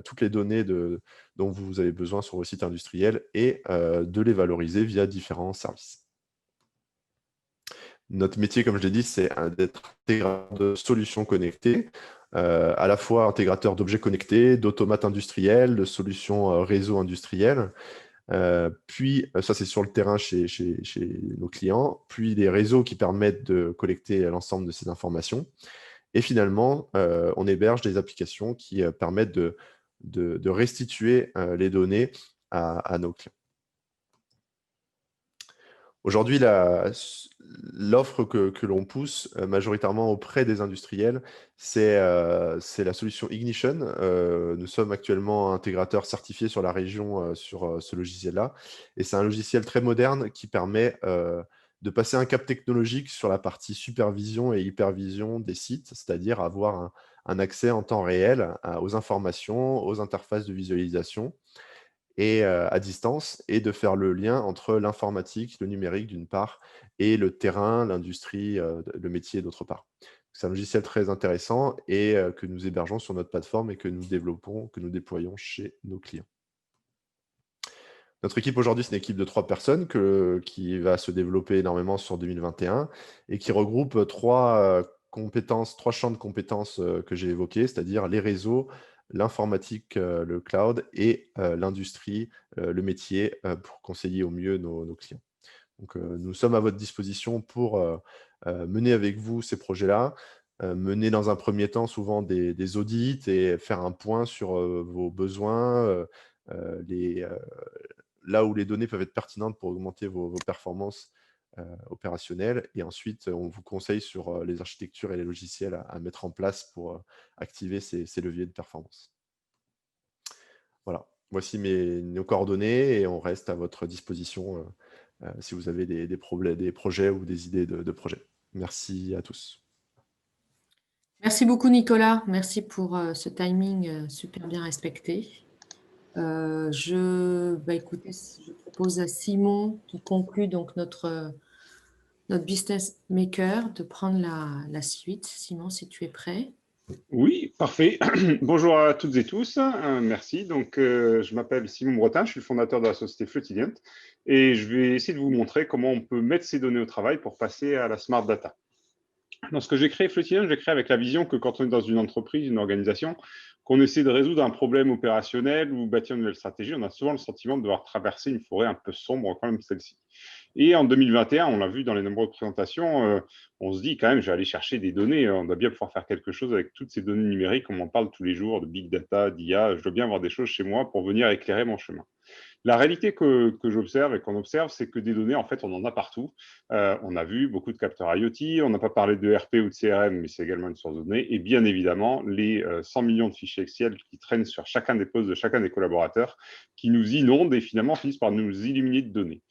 [SPEAKER 13] toutes les données dont vous avez besoin sur vos sites industriels et de les valoriser via différents services. Notre métier, comme je l'ai dit, c'est d'être intégrateur de solutions connectées, à la fois intégrateur d'objets connectés, d'automates industriels, de solutions réseau industriels. Puis, ça c'est sur le terrain chez nos clients, puis des réseaux qui permettent de collecter l'ensemble de ces informations. Et finalement, on héberge des applications qui permettent de restituer les données à nos clients. Aujourd'hui, l'offre que l'on pousse majoritairement auprès des industriels, c'est la solution Ignition. Nous sommes actuellement intégrateurs certifiés sur la région sur ce logiciel-là. Et c'est un logiciel très moderne qui permet de passer un cap technologique sur la partie supervision et hypervision des sites, c'est-à-dire avoir un accès en temps réel aux informations, aux interfaces de visualisation, et à distance, et de faire le lien entre l'informatique, le numérique d'une part, et le terrain, l'industrie, le métier d'autre part. C'est un logiciel très intéressant et que nous hébergeons sur notre plateforme et que nous développons, que nous déployons chez nos clients. Notre équipe aujourd'hui, c'est une équipe de 3 personnes qui va se développer énormément sur 2021 et qui regroupe 3 champs de compétences que j'ai évoqués, c'est-à-dire les réseaux, l'informatique, le cloud et l'industrie, le métier pour conseiller au mieux nos clients. Donc, nous sommes à votre disposition pour mener avec vous ces projets-là, mener dans un premier temps souvent des audits et faire un point sur vos besoins, là où les données peuvent être pertinentes pour augmenter vos performances opérationnelles. Et ensuite, on vous conseille sur les architectures et les logiciels à mettre en place pour activer ces leviers de performance. Voilà, voici nos coordonnées et on reste à votre disposition si vous avez des projets ou des idées de projets. Merci à tous.
[SPEAKER 1] Merci beaucoup, Nicolas. Merci pour ce timing super bien respecté. Écoutez, je propose à Simon, qui conclut donc notre business maker, de prendre la suite. Simon, si tu es prêt.
[SPEAKER 14] Oui, parfait. Bonjour à toutes et tous. Merci. Donc, je m'appelle Simon Bretin, je suis le fondateur de la société Flutilliant et je vais essayer de vous montrer comment on peut mettre ces données au travail pour passer à la smart data. Dans ce que j'ai créé Flutilliant, j'ai créé avec la vision que quand on est dans une entreprise, une organisation, qu'on essaie de résoudre un problème opérationnel ou bâtir une nouvelle stratégie, on a souvent le sentiment de devoir traverser une forêt un peu sombre comme celle-ci. Et en 2021, on l'a vu dans les nombreuses présentations, on se dit quand même, je vais aller chercher des données, on doit bien pouvoir faire quelque chose avec toutes ces données numériques, on en parle tous les jours, de big data, d'IA, je dois bien avoir des choses chez moi pour venir éclairer mon chemin. La réalité que j'observe et qu'on observe, c'est que des données, en fait, on en a partout. On a vu beaucoup de capteurs IoT, on n'a pas parlé de RP ou de CRM, mais c'est également une source de données. Et bien évidemment, les 100 millions de fichiers Excel qui traînent sur chacun des postes de chacun des collaborateurs, qui nous inondent et finalement finissent par nous illuminer de données.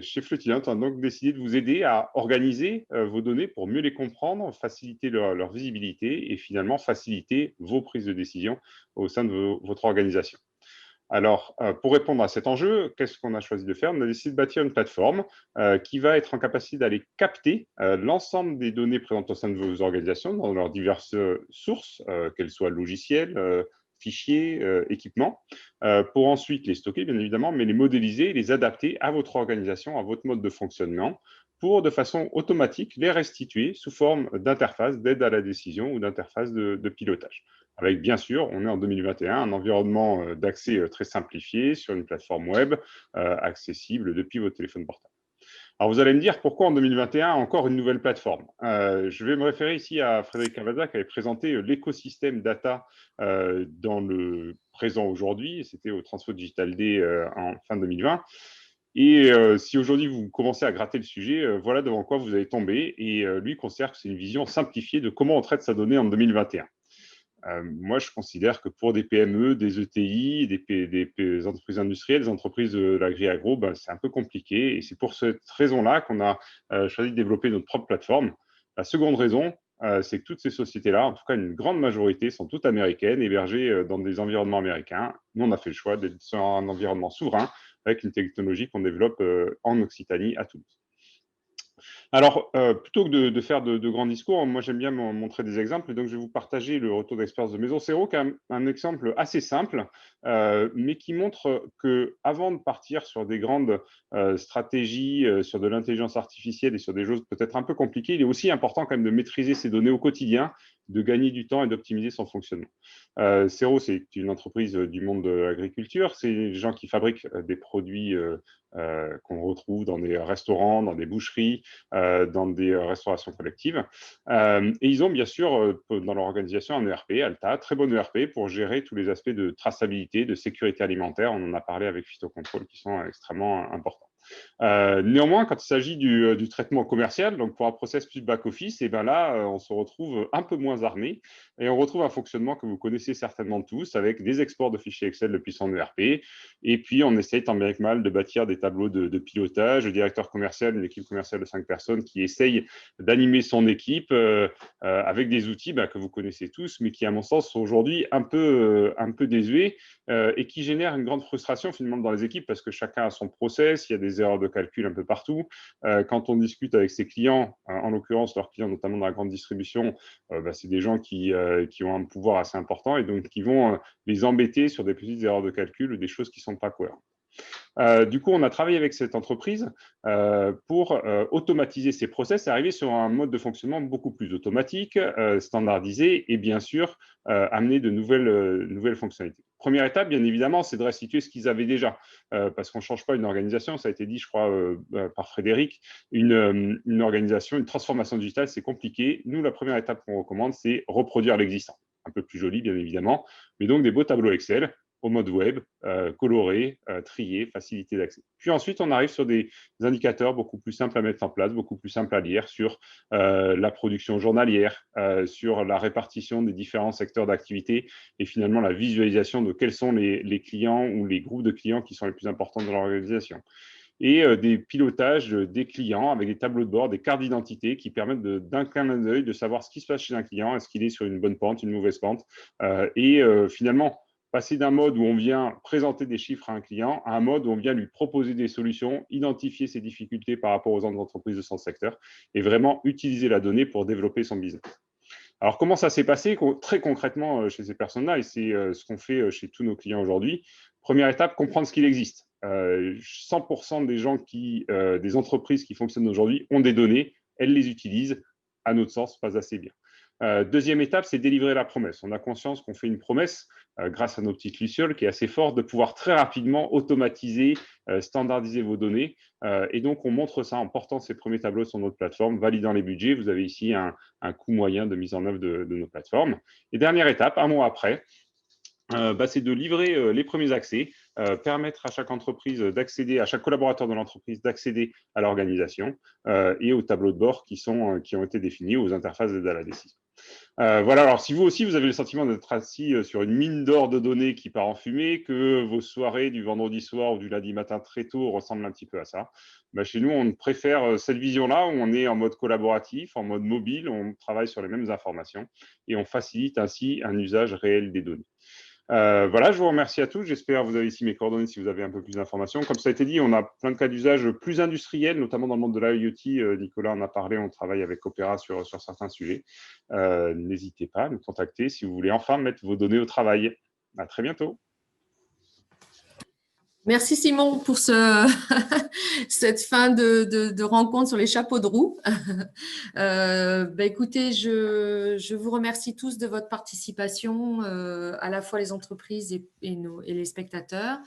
[SPEAKER 14] Chez Flutilliant, on a donc décidé de vous aider à organiser vos données pour mieux les comprendre, faciliter leur visibilité et finalement faciliter vos prises de décision au sein de votre organisation. Alors, pour répondre à cet enjeu, qu'est-ce qu'on a choisi de faire? On a décidé de bâtir une plateforme qui va être en capacité d'aller capter l'ensemble des données présentes au sein de vos organisations dans leurs diverses sources, qu'elles soient logiciels, fichiers, équipements, pour ensuite les stocker, bien évidemment, mais les modéliser et les adapter à votre organisation, à votre mode de fonctionnement, pour de façon automatique les restituer sous forme d'interface d'aide à la décision ou d'interface de pilotage. Avec, bien sûr, on est en 2021, un environnement d'accès très simplifié sur une plateforme web accessible depuis votre téléphone portable. Alors, vous allez me dire, pourquoi en 2021 encore une nouvelle plateforme? Je vais me référer ici à Frédéric Cavazza qui avait présenté l'écosystème data dans le présent aujourd'hui. C'était au Transfo Digital Day en fin 2020. Et si aujourd'hui vous commencez à gratter le sujet, voilà devant quoi vous allez tomber. Et lui considère que c'est une vision simplifiée de comment on traite sa donnée en 2021. Moi, je considère que pour des PME, des ETI, des entreprises industrielles, des entreprises de l'agri-agro, ben, c'est un peu compliqué. Et c'est pour cette raison-là qu'on a choisi de développer notre propre plateforme. La seconde raison, c'est que toutes ces sociétés-là, en tout cas une grande majorité, sont toutes américaines, hébergées dans des environnements américains. Nous, on a fait le choix d'être sur un environnement souverain avec une technologie qu'on développe en Occitanie, à Toulouse. Alors, plutôt que de faire de grands discours, moi j'aime bien montrer des exemples, et donc je vais vous partager le retour d'expérience de Maison Zéro, qui est un exemple assez simple, mais qui montre qu'avant de partir sur des grandes stratégies, sur de l'intelligence artificielle et sur des choses peut-être un peu compliquées, il est aussi important quand même de maîtriser ces données au quotidien, de gagner du temps et d'optimiser son fonctionnement. Zéro, c'est une entreprise du monde de l'agriculture, c'est des gens qui fabriquent des produits qu'on retrouve dans des restaurants, dans des boucheries, dans des restaurations collectives. Et ils ont bien sûr dans leur organisation un ERP, Alta, très bon ERP pour gérer tous les aspects de traçabilité, de sécurité alimentaire. On en a parlé avec Phytocontrol qui sont extrêmement importants. Néanmoins, quand il s'agit du traitement commercial, donc pour un process plus back-office, et ben là, on se retrouve un peu moins armé et on retrouve un fonctionnement que vous connaissez certainement tous avec des exports de fichiers Excel depuis son ERP. Et puis, on essaye tant bien que mal de bâtir des tableaux de pilotage. Le directeur commercial, une équipe commerciale de 5 personnes qui essaye d'animer son équipe avec des outils que vous connaissez tous, mais qui, à mon sens, sont aujourd'hui un peu désuets et qui génèrent une grande frustration finalement dans les équipes parce que chacun a son process, il y a des erreurs de calcul un peu partout. Quand on discute avec ses clients, en l'occurrence leurs clients, notamment dans la grande distribution, c'est des gens qui ont un pouvoir assez important et donc qui vont les embêter sur des petites erreurs de calcul ou des choses qui ne sont pas cohérentes. Du coup, on a travaillé avec cette entreprise pour automatiser ces process et arriver sur un mode de fonctionnement beaucoup plus automatique, standardisé et bien sûr amener de nouvelles fonctionnalités. Première étape, bien évidemment, c'est de restituer ce qu'ils avaient déjà, parce qu'on ne change pas une organisation, ça a été dit, je crois, par Frédéric, une organisation, une transformation digitale, c'est compliqué. Nous, la première étape qu'on recommande, c'est reproduire l'existant. Un peu plus joli, bien évidemment, mais donc des beaux tableaux Excel au mode web, coloré, trié, facilité d'accès. Puis ensuite, on arrive sur des indicateurs beaucoup plus simples à mettre en place, beaucoup plus simples à lire sur la production journalière, sur la répartition des différents secteurs d'activité et finalement la visualisation de quels sont les clients ou les groupes de clients qui sont les plus importants dans l'organisation. Et des pilotages des clients avec des tableaux de bord, des cartes d'identité qui permettent d'un clin d'œil de savoir ce qui se passe chez un client, est-ce qu'il est sur une bonne pente, une mauvaise pente, et finalement, passer d'un mode où on vient présenter des chiffres à un client à un mode où on vient lui proposer des solutions, identifier ses difficultés par rapport aux autres entreprises de son secteur et vraiment utiliser la donnée pour développer son business. Alors, comment ça s'est passé très concrètement chez ces personnes-là et c'est ce qu'on fait chez tous nos clients aujourd'hui. Première étape, comprendre ce qu'il existe. 100% des gens des entreprises qui fonctionnent aujourd'hui ont des données, elles les utilisent, à notre sens, pas assez bien. Deuxième étape, c'est délivrer la promesse. On a conscience qu'on fait une promesse grâce à nos petites lucioles qui est assez forte de pouvoir très rapidement automatiser, standardiser vos données. Et donc, on montre ça en portant ces premiers tableaux sur notre plateforme, validant les budgets. Vous avez ici un coût moyen de mise en œuvre de nos plateformes. Et dernière étape, un mois après, c'est de livrer les premiers accès, permettre à chaque entreprise d'accéder, à chaque collaborateur de l'entreprise d'accéder à l'organisation et aux tableaux de bord qui ont été définis, aux interfaces d'aide à la décision. Voilà, alors si vous aussi, vous avez le sentiment d'être assis sur une mine d'or de données qui part en fumée, que vos soirées du vendredi soir ou du lundi matin très tôt ressemblent un petit peu à ça, chez nous, on préfère cette vision-là où on est en mode collaboratif, en mode mobile, on travaille sur les mêmes informations et on facilite ainsi un usage réel des données. Voilà, je vous remercie à tous. J'espère que vous avez ici mes coordonnées si vous avez un peu plus d'informations. Comme ça a été dit, on a plein de cas d'usage plus industriels, notamment dans le monde de l'IoT. Nicolas en a parlé, on travaille avec Opera sur certains sujets. N'hésitez pas à nous contacter si vous voulez enfin mettre vos données au travail. À très bientôt.
[SPEAKER 1] Merci Simon pour cette fin de rencontre sur les chapeaux de roue. Écoutez, je vous remercie tous de votre participation, à la fois les entreprises et les spectateurs.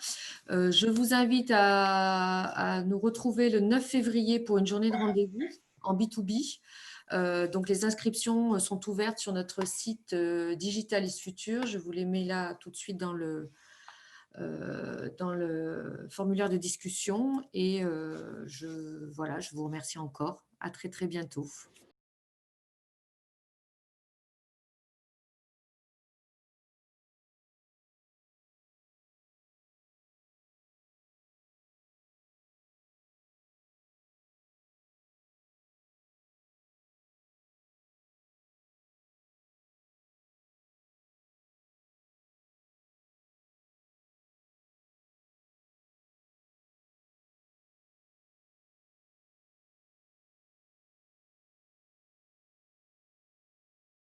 [SPEAKER 1] Je vous invite à nous retrouver le 9 février pour une journée de rendez-vous en B2B. Donc, les inscriptions sont ouvertes sur notre site Digitalis Future. Je vous les mets là tout de suite dans le formulaire de discussion et je vous remercie encore. À très, très bientôt.